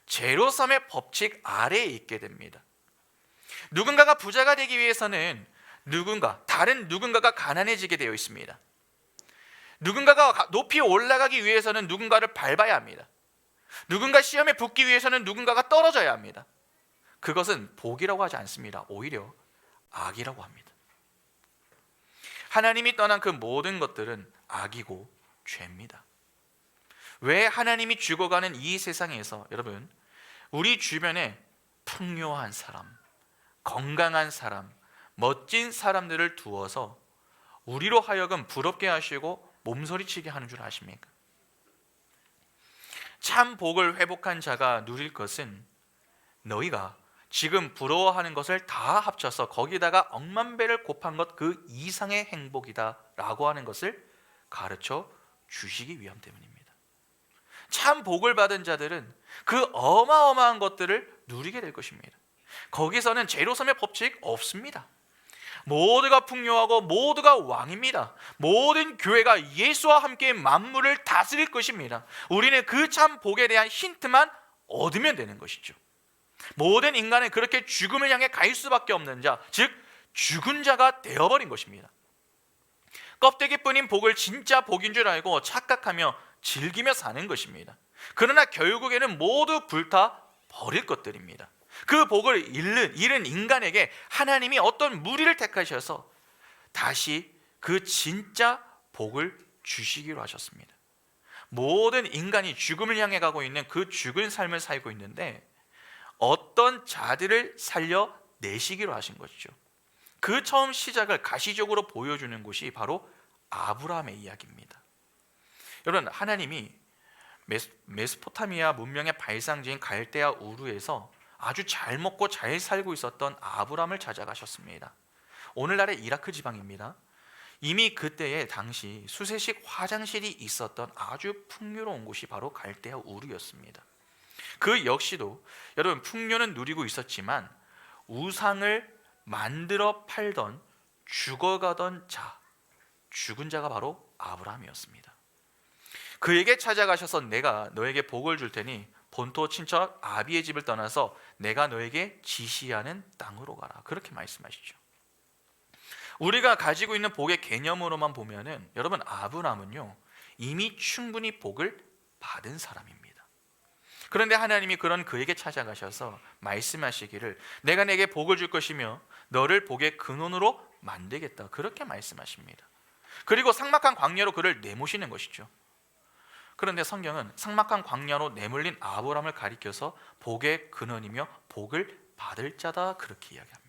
제로섬의 법칙 아래에 있게 됩니다. 누군가가 부자가 되기 위해서는 다른 누군가가 가난해지게 되어 있습니다. 누군가가 높이 올라가기 위해서는 누군가를 밟아야 합니다. 누군가 시험에 붙기 위해서는 누군가가 떨어져야 합니다. 그것은 복이라고 하지 않습니다. 오히려 악이라고 합니다. 하나님이 떠난 그 모든 것들은 악이고 죄입니다. 왜 하나님이 죽어가는 이 세상에서 여러분, 우리 주변에 풍요한 사람, 건강한 사람, 멋진 사람들을 두어서 우리로 하여금 부럽게 하시고 몸서리치게 하는 줄 아십니까? 참 복을 회복한 자가 누릴 것은 너희가 지금 부러워하는 것을 다 합쳐서 거기다가 억만 배를 곱한 것 그 이상의 행복이다 라고 하는 것을 가르쳐 주시기 위함 때문입니다. 참 복을 받은 자들은 그 어마어마한 것들을 누리게 될 것입니다. 거기서는 제로섬의 법칙 없습니다. 모두가 풍요하고 모두가 왕입니다. 모든 교회가 예수와 함께 만물을 다스릴 것입니다. 우리는 그 참 복에 대한 힌트만 얻으면 되는 것이죠. 모든 인간은 그렇게 죽음을 향해 갈 수밖에 없는 자, 즉 죽은 자가 되어버린 것입니다. 껍데기뿐인 복을 진짜 복인 줄 알고 착각하며 즐기며 사는 것입니다. 그러나 결국에는 모두 불타 버릴 것들입니다. 그 복을 잃은 인간에게 하나님이 어떤 무리를 택하셔서 다시 그 진짜 복을 주시기로 하셨습니다. 모든 인간이 죽음을 향해 가고 있는 그 죽은 삶을 살고 있는데 어떤 자들을 살려내시기로 하신 것이죠. 그 처음 시작을 가시적으로 보여주는 곳이 바로 아브라함의 이야기입니다. 여러분, 하나님이 메소포타미아 문명의 발상지인 갈대아 우르에서 아주 잘 먹고 잘 살고 있었던 아브라함을 찾아가셨습니다. 오늘날의 이라크 지방입니다. 이미 그때의 당시 수세식 화장실이 있었던 아주 풍요로운 곳이 바로 갈대아 우르였습니다. 그 역시도 여러분 풍요는 누리고 있었지만 우상을 만들어 팔던 죽어가던 자, 죽은 자가 바로 아브라함이었습니다. 그에게 찾아가셔서 내가 너에게 복을 줄 테니 본토 친척 아비의 집을 떠나서 내가 너에게 지시하는 땅으로 가라. 그렇게 말씀하시죠. 우리가 가지고 있는 복의 개념으로만 보면은 여러분 아브라함은요 이미 충분히 복을 받은 사람입니다. 그런데 하나님이 그런 그에게 찾아가셔서 말씀하시기를 내가 내게 복을 줄 것이며 너를 복의 근원으로 만들겠다. 그렇게 말씀하십니다. 그리고 삭막한 광야로 그를 내모시는 것이죠. 그런데 성경은 삭막한 광야로 내몰린 아브라함을 가리켜서 복의 근원이며 복을 받을 자다 그렇게 이야기합니다.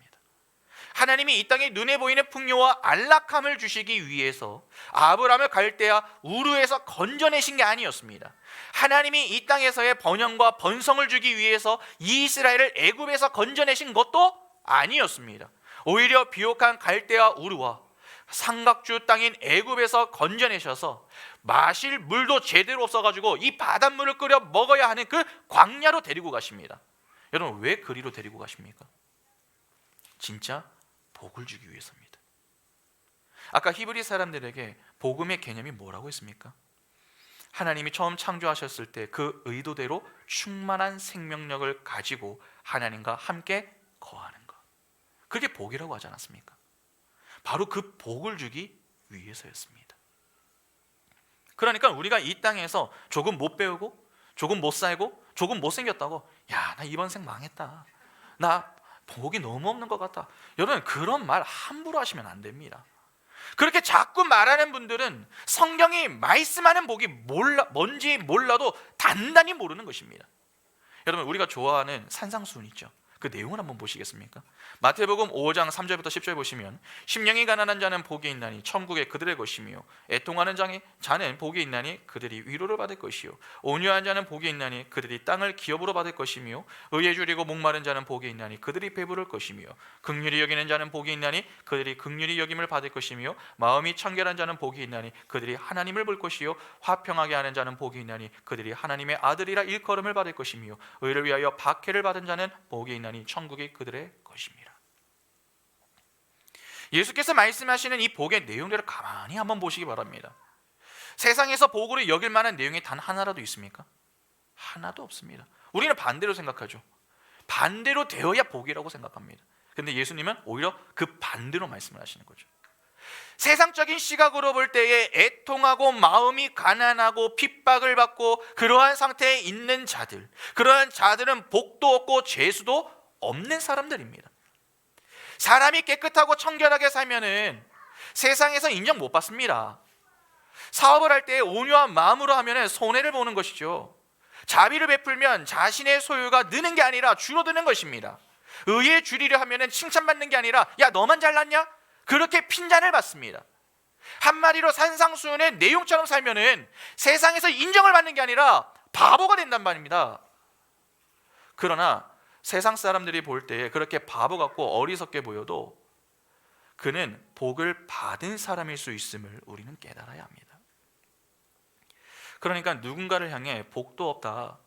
하나님이 이 땅에 눈에 보이는 풍요와 안락함을 주시기 위해서 아브라함을 갈대아 우르에서 건져내신 게 아니었습니다. 하나님이 이 땅에서의 번영과 번성을 주기 위해서 이스라엘을 애굽에서 건져내신 것도 아니었습니다. 오히려 비옥한 갈대아 우르와 삼각주 땅인 애굽에서 건져내셔서 마실 물도 제대로 없어가지고 이 바닷물을 끓여 먹어야 하는 그 광야로 데리고 가십니다. 여러분 왜 그리로 데리고 가십니까? 진짜 복을 주기 위해서입니다. 아까 히브리 사람들에게 복음의 개념이 뭐라고 했습니까? 하나님이 처음 창조하셨을 때 그 의도대로 충만한 생명력을 가지고 하나님과 함께 거하는 것, 그게 복이라고 하지 않았습니까? 바로 그 복을 주기 위해서였습니다. 그러니까 우리가 이 땅에서 조금 못 배우고 조금 못 살고 조금 못생겼다고 야, 나 이번 생 망했다, 나 복이 너무 없는 것 같다, 여러분 그런 말 함부로 하시면 안 됩니다. 그렇게 자꾸 말하는 분들은 성경이 말씀하는 복이 뭔지 몰라도 단단히 모르는 것입니다. 여러분 우리가 좋아하는 산상수훈 있죠. 그 내용을 한번 보시겠습니까? 마태복음 5장 3절부터 10절 보시면 심령이 가난한 자는 복이 있나니 천국에 그들의 것이며 애통하는 자는 복이 있나니 그들이 위로를 받을 것이요 온유한 자는 복이 있나니 그들이 땅을 기업으로 받을 것이며 의에 줄이고 목마른 자는 복이 있나니 그들이 배부를 것이며 긍휼히 여기는 자는 복이 있나니 그들이 긍휼히 여김을 받을 것이며 마음이 청결한 자는 복이 있나니 그들이 하나님을 볼 것이요 화평하게 하는 자는 복이 있나니 그들이 하나님의 아들이라 일컬음을 받을 것이며 의를 위하여 박해를 받은 자는 복이 있나니 천국이 그들의 것입니다. 예수께서 말씀하시는 이 복의 내용들을 가만히 한번 보시기 바랍니다. 세상에서 복으로 여길 만한 내용이 단 하나라도 있습니까? 하나도 없습니다. 우리는 반대로 생각하죠. 반대로 되어야 복이라고 생각합니다. 그런데 예수님은 오히려 그 반대로 말씀을 하시는 거죠. 세상적인 시각으로 볼 때에 애통하고 마음이 가난하고 핍박을 받고 그러한 상태에 있는 자들, 그러한 자들은 복도 없고 죄수도 없는 사람들입니다. 사람이 깨끗하고 청결하게 살면은 세상에서 인정 못 받습니다. 사업을 할 때 온유한 마음으로 하면은 손해를 보는 것이죠. 자비를 베풀면 자신의 소유가 느는 게 아니라 줄어드는 것입니다. 의에 줄이려 하면은 칭찬받는 게 아니라 야 너만 잘났냐? 그렇게 핀잔을 받습니다. 한마디로 산상수훈의 내용처럼 살면은 세상에서 인정을 받는 게 아니라 바보가 된단 말입니다. 그러나 세상 사람들이 볼 때 그렇게 바보 같고 어리석게 보여도 그는 복을 받은 사람일 수 있음을 우리는 깨달아야 합니다. 그러니까 누군가를 향해 복도 없다,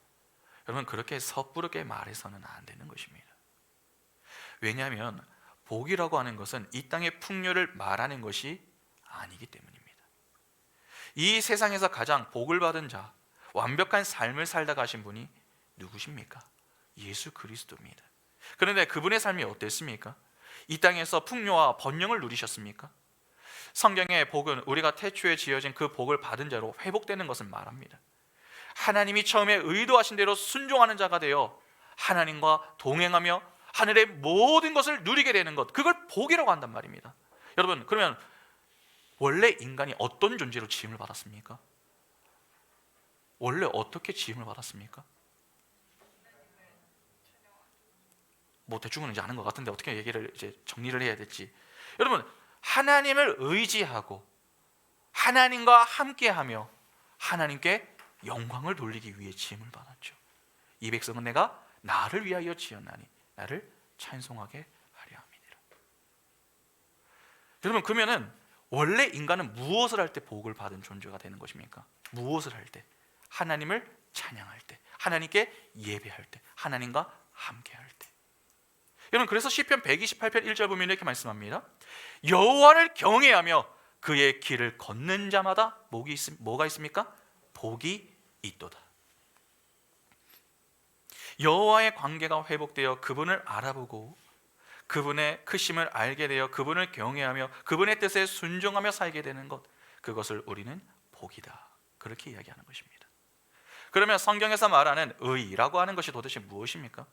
여러분 그렇게 섣부르게 말해서는 안 되는 것입니다. 왜냐하면 복이라고 하는 것은 이 땅의 풍요를 말하는 것이 아니기 때문입니다. 이 세상에서 가장 복을 받은 자, 완벽한 삶을 살다 가신 분이 누구십니까? 예수 그리스도입니다. 그런데 그분의 삶이 어땠습니까? 이 땅에서 풍요와 번영을 누리셨습니까? 성경의 복은 우리가 태초에 지어진 그 복을 받은 자로 회복되는 것을 말합니다. 하나님이 처음에 의도하신 대로 순종하는 자가 되어 하나님과 동행하며 하늘의 모든 것을 누리게 되는 것, 그걸 복이라고 한단 말입니다. 여러분, 그러면 원래 인간이 어떤 존재로 지음을 받았습니까? 원래 어떻게 지음을 받았습니까? 뭐 대충은 이제 아는 것 같은데 어떻게 얘기를 이제 정리를 해야 될지. 여러분, 하나님을 의지하고 하나님과 함께하며 하나님께 영광을 돌리기 위해 지음을 받았죠. 이 백성은 내가 나를 위하여 지었나니 나를 찬송하게 하려 함이니라. 여러분, 그러면은 원래 인간은 무엇을 할 때 복을 받은 존재가 되는 것입니까? 무엇을 할 때? 하나님을 찬양할 때, 하나님께 예배할 때, 하나님과 함께할 때. 여러분, 그래서 시편 128편 1절 보면 이렇게 말씀합니다. 여호와를 경외하며 그의 길을 걷는 자마다 뭐가 있습니까? 복이 있도다. 여호와의 관계가 회복되어 그분을 알아보고 그분의 크심을 알게 되어 그분을 경외하며 그분의 뜻에 순종하며 살게 되는 것, 그것을 우리는 복이다, 그렇게 이야기하는 것입니다. 그러면 성경에서 말하는 의라고 하는 것이 도대체 무엇입니까?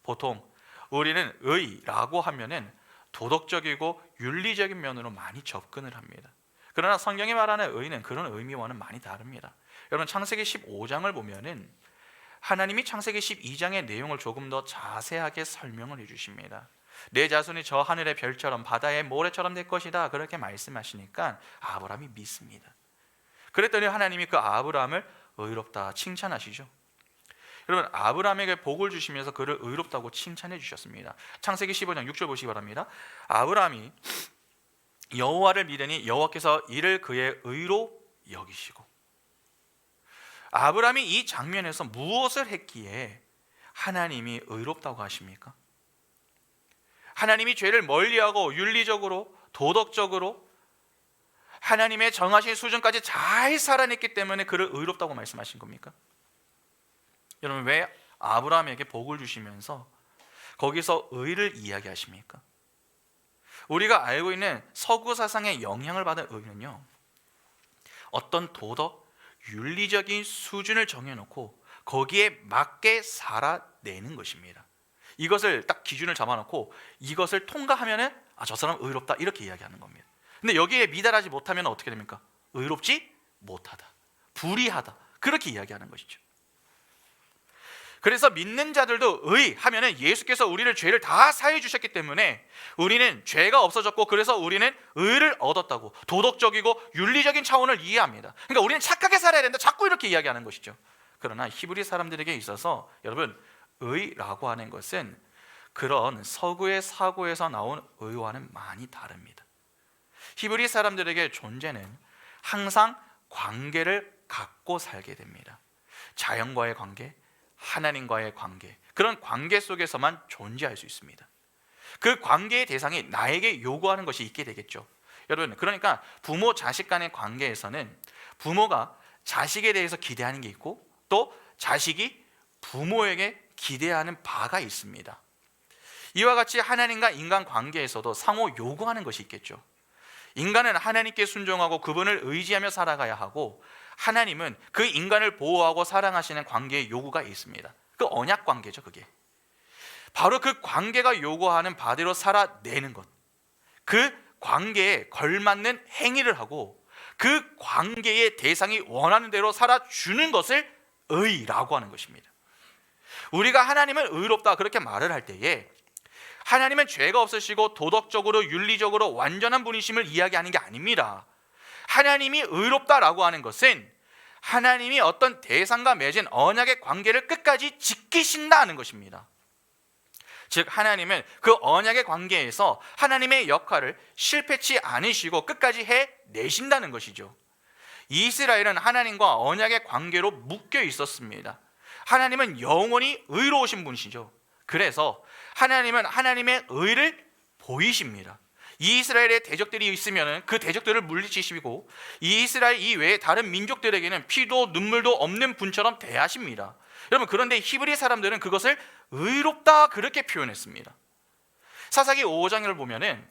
보통 우리는 의라고 하면은 도덕적이고 윤리적인 면으로 많이 접근을 합니다. 그러나 성경이 말하는 의는 그런 의미와는 많이 다릅니다. 여러분, 창세기 15장을 보면은 하나님이 창세기 12장의 내용을 조금 더 자세하게 설명을 해주십니다. 내 자손이 저 하늘의 별처럼 바다의 모래처럼 될 것이다, 그렇게 말씀하시니까 아브라함이 믿습니다. 그랬더니 하나님이 그 아브라함을 의롭다 칭찬하시죠. 여러분, 아브라함에게 복을 주시면서 그를 의롭다고 칭찬해 주셨습니다. 창세기 15장 6절 보시기 바랍니다. 아브라함이 여호와를 믿으니 여호와께서 이를 그의 의로 여기시고. 아브라함이 이 장면에서 무엇을 했기에 하나님이 의롭다고 하십니까? 하나님이 죄를 멀리하고 윤리적으로 도덕적으로 하나님의 정하신 수준까지 잘 살아냈기 때문에 그를 의롭다고 말씀하신 겁니까? 여러분, 왜 아브라함에게 복을 주시면서 거기서 의를 이야기하십니까? 우리가 알고 있는 서구 사상의 영향을 받은 의는요, 어떤 도덕, 윤리적인 수준을 정해놓고 거기에 맞게 살아내는 것입니다. 이것을 딱 기준을 잡아놓고 이것을 통과하면은 저 사람 의롭다, 이렇게 이야기하는 겁니다. 근데 여기에 미달하지 못하면 어떻게 됩니까? 의롭지 못하다, 불의하다, 그렇게 이야기하는 것이죠. 그래서 믿는 자들도 의 하면은 예수께서 우리를 죄를 다 사해 주셨기 때문에 우리는 죄가 없어졌고, 그래서 우리는 의를 얻었다고 도덕적이고 윤리적인 차원을 이해합니다. 그러니까 우리는 착하게 살아야 된다, 자꾸 이렇게 이야기하는 것이죠. 그러나 히브리 사람들에게 있어서 여러분, 의라고 하는 것은 그런 서구의 사고에서 나온 의와는 많이 다릅니다. 히브리 사람들에게 존재는 항상 관계를 갖고 살게 됩니다. 자연과의 관계, 하나님과의 관계, 그런 관계 속에서만 존재할 수 있습니다. 그 관계의 대상이 나에게 요구하는 것이 있게 되겠죠. 여러분, 그러니까 부모 자식 간의 관계에서는 부모가 자식에 대해서 기대하는 게 있고, 또 자식이 부모에게 기대하는 바가 있습니다. 이와 같이 하나님과 인간 관계에서도 상호 요구하는 것이 있겠죠. 인간은 하나님께 순종하고 그분을 의지하며 살아가야 하고, 하나님은 그 인간을 보호하고 사랑하시는 관계의 요구가 있습니다. 그 언약 관계죠. 그게 바로 그 관계가 요구하는 바대로 살아내는 것, 그 관계에 걸맞는 행위를 하고 그 관계의 대상이 원하는 대로 살아주는 것을 의라고 하는 것입니다. 우리가 하나님은 의롭다 그렇게 말을 할 때에 하나님은 죄가 없으시고 도덕적으로 윤리적으로 완전한 분이심을 이야기하는 게 아닙니다. 하나님이 의롭다라고 하는 것은 하나님이 어떤 대상과 맺은 언약의 관계를 끝까지 지키신다는 것입니다. 즉, 하나님은 그 언약의 관계에서 하나님의 역할을 실패치 않으시고 끝까지 해내신다는 것이죠. 이스라엘은 하나님과 언약의 관계로 묶여 있었습니다. 하나님은 영원히 의로우신 분이시죠. 그래서 하나님은 하나님의 의를 보이십니다. 이스라엘의 대적들이 있으면 그 대적들을 물리치시고, 이스라엘 이외의 다른 민족들에게는 피도 눈물도 없는 분처럼 대하십니다. 여러분, 그런데 히브리 사람들은 그것을 의롭다 그렇게 표현했습니다. 사사기 5장을 보면은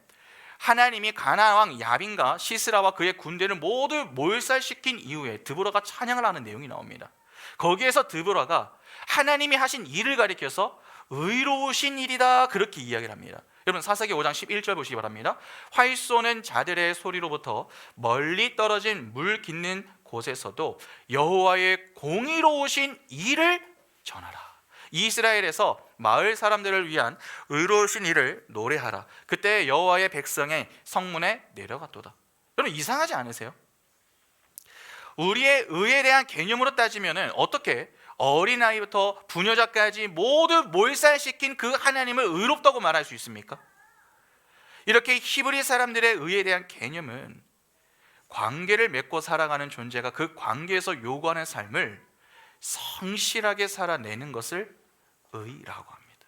하나님이 가나안 왕 야빈과 시스라와 그의 군대를 모두 몰살시킨 이후에 드보라가 찬양을 하는 내용이 나옵니다. 거기에서 드보라가 하나님이 하신 일을 가리켜서 의로우신 일이다 그렇게 이야기를 합니다. 여러분, 사사기 5장 11절 보시기 바랍니다. 활 쏘는 자들의 소리로부터 멀리 떨어진 물 깃는 곳에서도 여호와의 공의로우신 일을 전하라. 이스라엘에서 마을 사람들을 위한 의로우신 일을 노래하라. 그때 여호와의 백성의 성문에 내려갔도다. 여러분, 이상하지 않으세요? 우리의 의에 대한 개념으로 따지면 어떻게 어린아이부터 부녀자까지 모두 몰살시킨 그 하나님을 의롭다고 말할 수 있습니까? 이렇게 히브리 사람들의 의에 대한 개념은 관계를 맺고 살아가는 존재가 그 관계에서 요구하는 삶을 성실하게 살아내는 것을 의라고 합니다.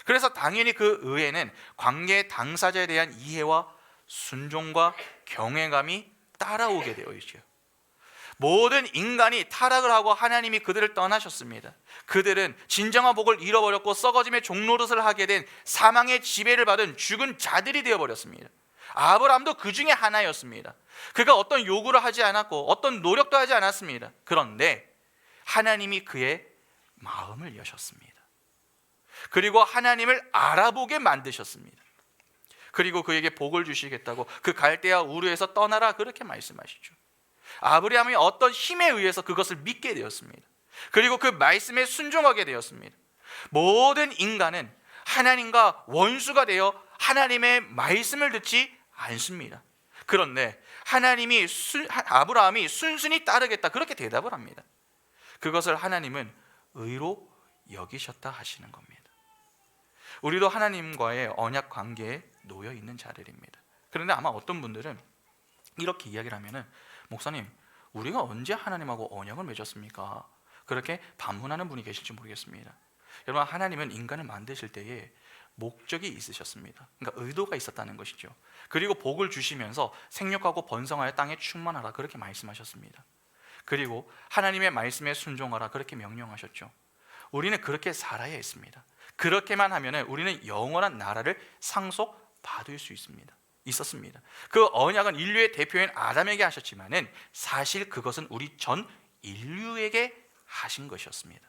그래서 당연히 그 의에는 관계 당사자에 대한 이해와 순종과 경외감이 따라오게 되어 있죠. 모든 인간이 타락을 하고 하나님이 그들을 떠나셨습니다. 그들은 진정한 복을 잃어버렸고 썩어짐의 종노릇을 하게 된 사망의 지배를 받은 죽은 자들이 되어버렸습니다. 아브라함도 그 중에 하나였습니다. 그가 어떤 요구를 하지 않았고 어떤 노력도 하지 않았습니다. 그런데 하나님이 그의 마음을 여셨습니다. 그리고 하나님을 알아보게 만드셨습니다. 그리고 그에게 복을 주시겠다고 그 갈대아 우르에서 떠나라 그렇게 말씀하시죠. 아브라함이 어떤 힘에 의해서 그것을 믿게 되었습니다. 그리고 그 말씀에 순종하게 되었습니다. 모든 인간은 하나님과 원수가 되어 하나님의 말씀을 듣지 않습니다. 그런데 아브라함이 순순히 따르겠다 그렇게 대답을 합니다. 그것을 하나님은 의로 여기셨다 하시는 겁니다. 우리도 하나님과의 언약 관계에 놓여 있는 자들입니다. 그런데 아마 어떤 분들은 이렇게 이야기를 하면은, 목사님, 우리가 언제 하나님하고 언약을 맺었습니까? 그렇게 반문하는 분이 계실지 모르겠습니다. 여러분, 하나님은 인간을 만드실 때에 목적이 있으셨습니다. 그러니까 의도가 있었다는 것이죠. 그리고 복을 주시면서 생육하고 번성하여 땅에 충만하라 그렇게 말씀하셨습니다. 그리고 하나님의 말씀에 순종하라 그렇게 명령하셨죠. 우리는 그렇게 살아야 했습니다. 그렇게만 하면 우리는 영원한 나라를 상속받을 수 있었습니다. 그 언약은 인류의 대표인 아담에게 하셨지만은 사실 그것은 우리 전 인류에게 하신 것이었습니다.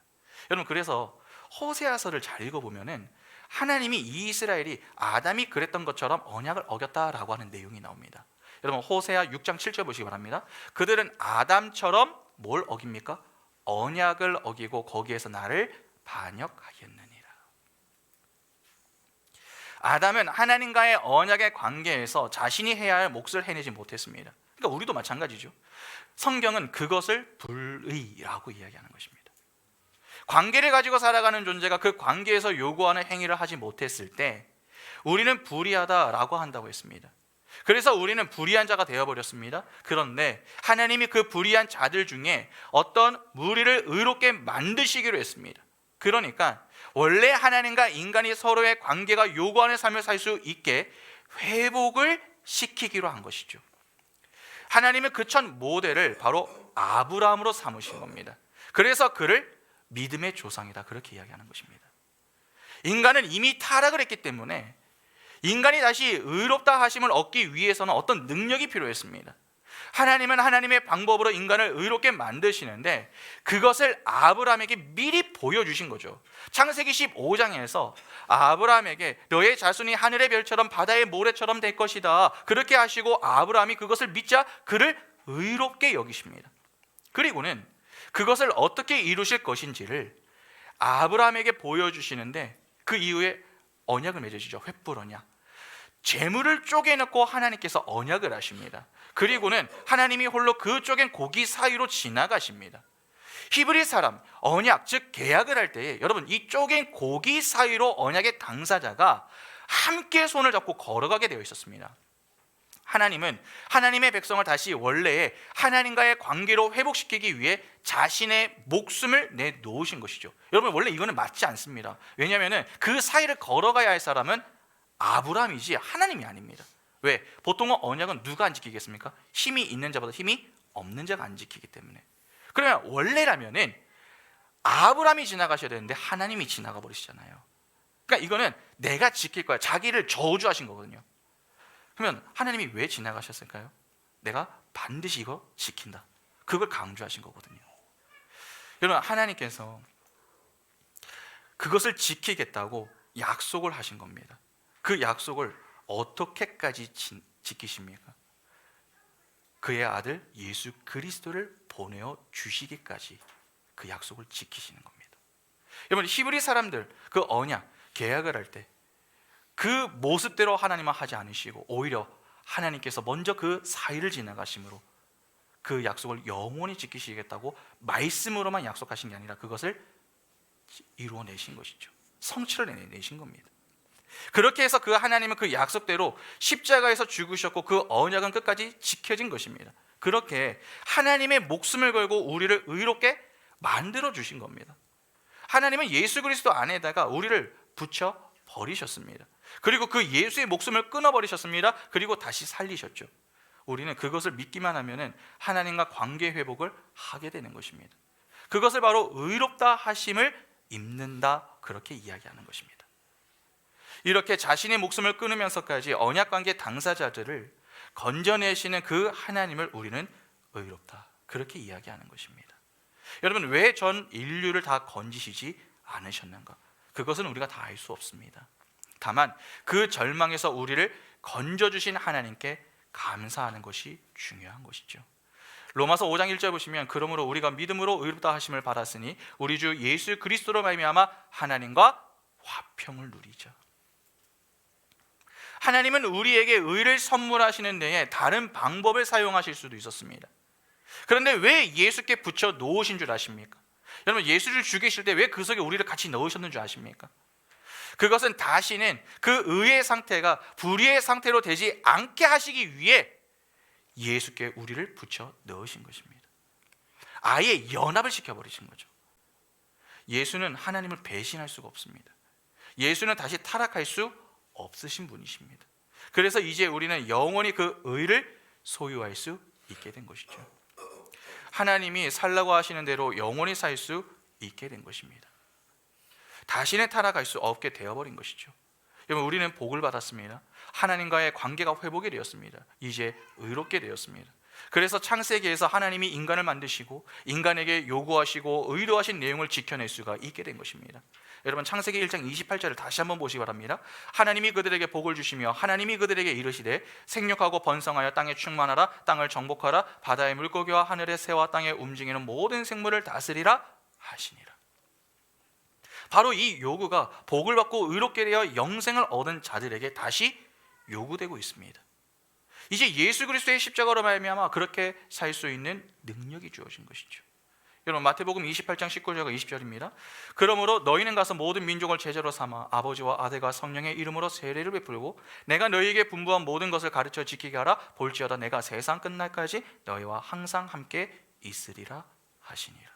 여러분, 그래서 호세아서를 잘 읽어보면은 하나님이 이스라엘이 아담이 그랬던 것처럼 언약을 어겼다라고 하는 내용이 나옵니다. 여러분, 호세아 6장 7절 보시기 바랍니다. 그들은 아담처럼 뭘 어깁니까? 언약을 어기고 거기에서 나를 반역하였느니라. 아담은 하나님과의 언약의 관계에서 자신이 해야 할 몫을 해내지 못했습니다. 그러니까 우리도 마찬가지죠. 성경은 그것을 불의라고 이야기하는 것입니다. 관계를 가지고 살아가는 존재가 그 관계에서 요구하는 행위를 하지 못했을 때 우리는 불의하다라고 한다고 했습니다. 그래서 우리는 불의한 자가 되어버렸습니다. 그런데 하나님이 그 불의한 자들 중에 어떤 무리를 의롭게 만드시기로 했습니다. 그러니까 원래 하나님과 인간이 서로의 관계가 요구하는 삶을 살 수 있게 회복을 시키기로 한 것이죠. 하나님은 그 첫 모델을 바로 아브라함으로 삼으신 겁니다. 그래서 그를 믿음의 조상이다 그렇게 이야기하는 것입니다. 인간은 이미 타락을 했기 때문에 인간이 다시 의롭다 하심을 얻기 위해서는 어떤 능력이 필요했습니다. 하나님은 하나님의 방법으로 인간을 의롭게 만드시는데 그것을 아브라함에게 미리 보여주신 거죠. 창세기 15장에서 아브라함에게 너의 자손이 하늘의 별처럼 바다의 모래처럼 될 것이다 그렇게 하시고 아브라함이 그것을 믿자 그를 의롭게 여기십니다. 그리고는 그것을 어떻게 이루실 것인지를 아브라함에게 보여주시는데 그 이후에 언약을 맺으시죠. 횃불 언약. 재물을 쪼개놓고 하나님께서 언약을 하십니다. 그리고는 하나님이 홀로 그 쪼갠 고기 사이로 지나가십니다. 히브리 사람 언약 즉 계약을 할 때에 여러분 이 쪼갠 고기 사이로 언약의 당사자가 함께 손을 잡고 걸어가게 되어 있었습니다. 하나님은 하나님의 백성을 다시 원래의 하나님과의 관계로 회복시키기 위해 자신의 목숨을 내놓으신 것이죠. 여러분 원래 이거는 맞지 않습니다. 왜냐하면 그 사이를 걸어가야 할 사람은 아브라함이지 하나님이 아닙니다. 왜? 보통은 언약은 누가 안 지키겠습니까? 힘이 있는 자보다 힘이 없는 자가 안 지키기 때문에. 그러면 원래라면은 아브라함이 지나가셔야 되는데 하나님이 지나가 버리시잖아요. 그러니까 이거는 내가 지킬 거야. 자기를 저주하신 거거든요. 그러면 하나님이 왜 지나가셨을까요? 내가 반드시 이거 지킨다. 그걸 강조하신 거거든요. 여러분 하나님께서 그것을 지키겠다고 약속을 하신 겁니다. 그 약속을 어떻게까지 지키십니까? 그의 아들 예수 그리스도를 보내어 주시기까지 그 약속을 지키시는 겁니다. 여러분 히브리 사람들 그 언약 계약을 할 때 그 모습대로 하나님은 하지 않으시고 오히려 하나님께서 먼저 그 사이를 지나가심으로 그 약속을 영원히 지키시겠다고 말씀으로만 약속하신 게 아니라 그것을 이루어내신 것이죠. 성취를 내신 겁니다. 그렇게 해서 그 하나님은 그 약속대로 십자가에서 죽으셨고 그 언약은 끝까지 지켜진 것입니다. 그렇게 하나님의 목숨을 걸고 우리를 의롭게 만들어 주신 겁니다. 하나님은 예수 그리스도 안에다가 우리를 붙여 버리셨습니다. 그리고 그 예수의 목숨을 끊어버리셨습니다. 그리고 다시 살리셨죠. 우리는 그것을 믿기만 하면 하나님과 관계 회복을 하게 되는 것입니다. 그것을 바로 의롭다 하심을 입는다 그렇게 이야기하는 것입니다. 이렇게 자신의 목숨을 끊으면서까지 언약관계 당사자들을 건져내시는 그 하나님을 우리는 의롭다 그렇게 이야기하는 것입니다. 여러분 왜 전 인류를 다 건지시지 않으셨는가? 그것은 우리가 다 알 수 없습니다. 다만 그 절망에서 우리를 건져주신 하나님께 감사하는 것이 중요한 것이죠. 로마서 5장 1절 보시면 그러므로 우리가 믿음으로 의롭다 하심을 받았으니 우리 주 예수 그리스도로 말미암아 하나님과 화평을 누리자. 하나님은 우리에게 의를 선물하시는 데에 다른 방법을 사용하실 수도 있었습니다. 그런데 왜 예수께 붙여 놓으신 줄 아십니까? 여러분 예수를 죽이실 때 왜 그 속에 우리를 같이 넣으셨는 줄 아십니까? 그것은 다시는 그 의의 상태가 불의의 상태로 되지 않게 하시기 위해 예수께 우리를 붙여 넣으신 것입니다. 아예 연합을 시켜버리신 거죠. 예수는 하나님을 배신할 수가 없습니다. 예수는 다시 타락할 수 없으신 분이십니다. 그래서 이제 우리는 영원히 그 의를 소유할 수 있게 된 것이죠. 하나님이 살라고 하시는 대로 영원히 살 수 있게 된 것입니다. 다시는 타락할 수 없게 되어버린 것이죠. 여러분 우리는 복을 받았습니다. 하나님과의 관계가 회복이 되었습니다. 이제 의롭게 되었습니다. 그래서 창세기에서 하나님이 인간을 만드시고 인간에게 요구하시고 의도하신 내용을 지켜낼 수가 있게 된 것입니다. 여러분, 창세기 1장 28절을 다시 한번 보시기 바랍니다. 하나님이 그들에게 복을 주시며 하나님이 그들에게 이르시되 생육하고 번성하여 땅에 충만하라, 땅을 정복하라, 바다의 물고기와 하늘의 새와 땅에 움직이는 모든 생물을 다스리라 하시니라. 바로 이 요구가 복을 받고 의롭게 되어 영생을 얻은 자들에게 다시 요구되고 있습니다. 이제 예수 그리스도의 십자가로 말미암아 그렇게 살 수 있는 능력이 주어진 것이죠. 여러분, 마태복음 28장 19절과 20절입니다. 그러므로 너희는 가서 모든 민족을 제자로 삼아 아버지와 아들과 성령의 이름으로 세례를 베풀고 내가 너희에게 분부한 모든 것을 가르쳐 지키게 하라. 볼지어다 내가 세상 끝날까지 너희와 항상 함께 있으리라 하시니라.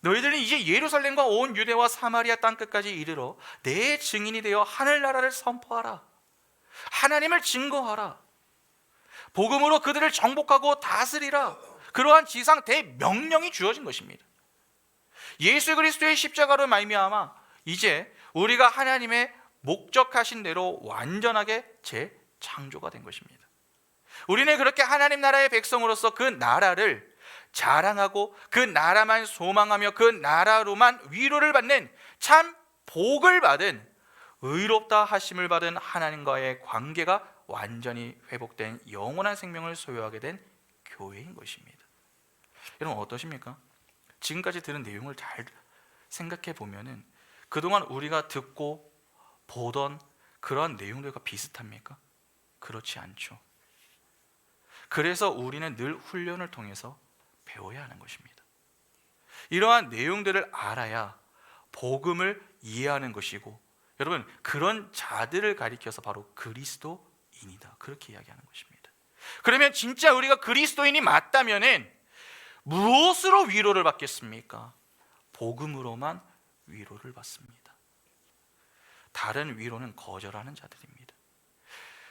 너희들은 이제 예루살렘과 온 유대와 사마리아 땅끝까지 이르러 내 증인이 되어 하늘나라를 선포하라. 하나님을 증거하라. 복음으로 그들을 정복하고 다스리라. 그러한 지상 대명령이 주어진 것입니다. 예수 그리스도의 십자가로 말미암아 이제 우리가 하나님의 목적하신 대로 완전하게 재창조가 된 것입니다. 우리는 그렇게 하나님 나라의 백성으로서 그 나라를 자랑하고 그 나라만 소망하며 그 나라로만 위로를 받는 참 복을 받은 의롭다 하심을 받은 하나님과의 관계가 완전히 회복된 영원한 생명을 소유하게 된 교회인 것입니다. 여러분, 어떠십니까? 지금까지 들은 내용을 잘 생각해 보면은 그동안 우리가 듣고 보던 그러한 내용들과 비슷합니까? 그렇지 않죠. 그래서 우리는 늘 훈련을 통해서 배워야 하는 것입니다. 이러한 내용들을 알아야 복음을 이해하는 것이고, 여러분, 그런 자들을 가리켜서 바로 그리스도인이다, 그렇게 이야기하는 것입니다. 그러면 진짜 우리가 그리스도인이 맞다면은 무엇으로 위로를 받겠습니까? 복음으로만 위로를 받습니다. 다른 위로는 거절하는 자들입니다.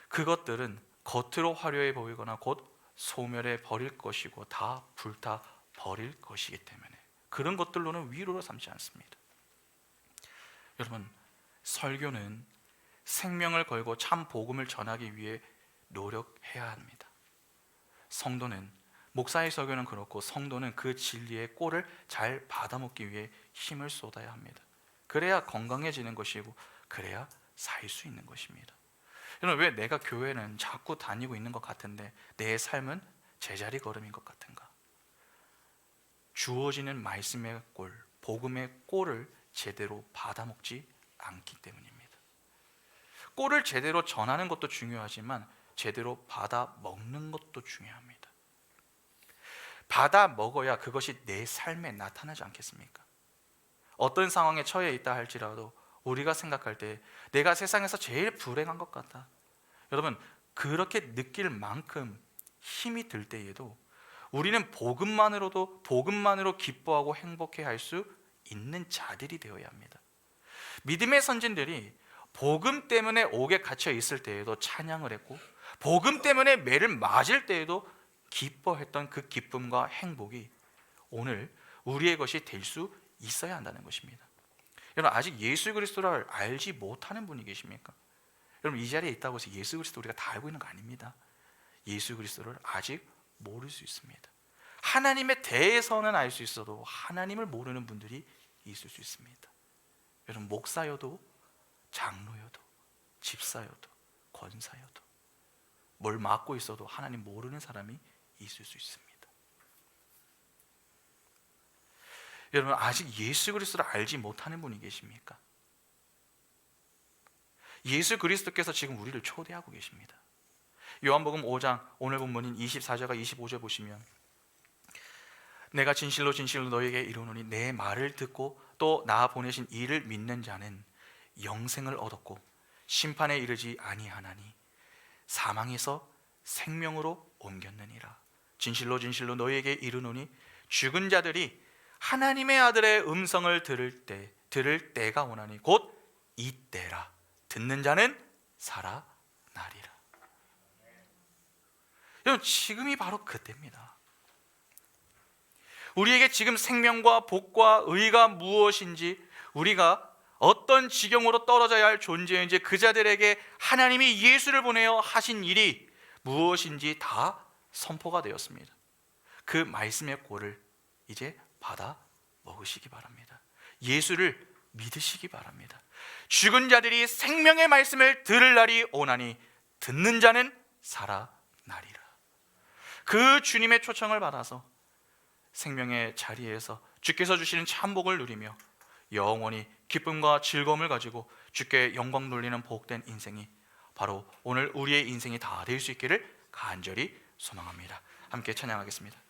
그것들은 겉으로 화려해 보이거나 곧 소멸해 버릴 것이고 다 불타 버릴 것이기 때문에 그런 것들로는 위로를 삼지 않습니다. 여러분, 설교는 생명을 걸고 참 복음을 전하기 위해 노력해야 합니다. 성도는, 목사의 설교는 그렇고 성도는 그 진리의 꼴을 잘 받아먹기 위해 힘을 쏟아야 합니다. 그래야 건강해지는 것이고 그래야 살 수 있는 것입니다. 여러분, 왜 내가 교회는 자꾸 다니고 있는 것 같은데 내 삶은 제자리 걸음인 것 같은가? 주어지는 말씀의 꼴, 복음의 꼴을 제대로 받아먹지 않기 때문입니다. 꼴을 제대로 전하는 것도 중요하지만 제대로 받아먹는 것도 중요합니다. 받아먹어야 그것이 내 삶에 나타나지 않겠습니까? 어떤 상황에 처해 있다 할지라도 우리가 생각할 때 내가 세상에서 제일 불행한 것 같다, 여러분, 그렇게 느낄 만큼 힘이 들 때에도 우리는 복음만으로 기뻐하고 행복해 할 수 있는 자들이 되어야 합니다. 믿음의 선진들이 복음 때문에 옥에 갇혀 있을 때에도 찬양을 했고 복음 때문에 매를 맞을 때에도 기뻐했던 그 기쁨과 행복이 오늘 우리의 것이 될 수 있어야 한다는 것입니다. 여러분, 아직 예수 그리스도를 알지 못하는 분이 계십니까? 여러분, 이 자리에 있다고 해서 예수 그리스도 우리가 다 알고 있는 거 아닙니다. 예수 그리스도를 아직 모를 수 있습니다. 하나님에 대해서는 알 수 있어도 하나님을 모르는 분들이 있을 수 있습니다. 여러분, 목사여도 장로여도 집사여도 권사여도 뭘 맡고 있어도 하나님 모르는 사람이 있을 수 있습니다. 여러분, 아직 예수 그리스도를 알지 못하는 분이 계십니까? 예수 그리스도께서 지금 우리를 초대하고 계십니다. 요한복음 5장 오늘 본문인 24절과 25절 보시면 내가 진실로 진실로 너희에게 이르노니 내 말을 듣고 또 나 보내신 이를 믿는 자는 영생을 얻었고 심판에 이르지 아니하나니 사망에서 생명으로 옮겼느니라. 진실로 진실로 너희에게 이르노니 죽은 자들이 하나님의 아들의 음성을 들을 때가 오나니 곧 이때라. 듣는 자는 살아나리라. 여러분, 지금이 바로 그때입니다. 우리에게 지금 생명과 복과 의가 무엇인지, 우리가 어떤 지경으로 떨어져야 할 존재인지, 그 자들에게 하나님이 예수를 보내어 하신 일이 무엇인지 다 선포가 되었습니다. 그 말씀의 꼴을 이제 받아 먹으시기 바랍니다. 예수를 믿으시기 바랍니다. 죽은 자들이 생명의 말씀을 들을 날이 오나니 듣는 자는 살아나리라. 그 주님의 초청을 받아서 생명의 자리에서 주께서 주시는 참복을 누리며 영원히 기쁨과 즐거움을 가지고 주께 영광 돌리는 복된 인생이 바로 오늘 우리의 인생이 다 될 수 있기를 간절히 소망합니다. 함께 찬양하겠습니다.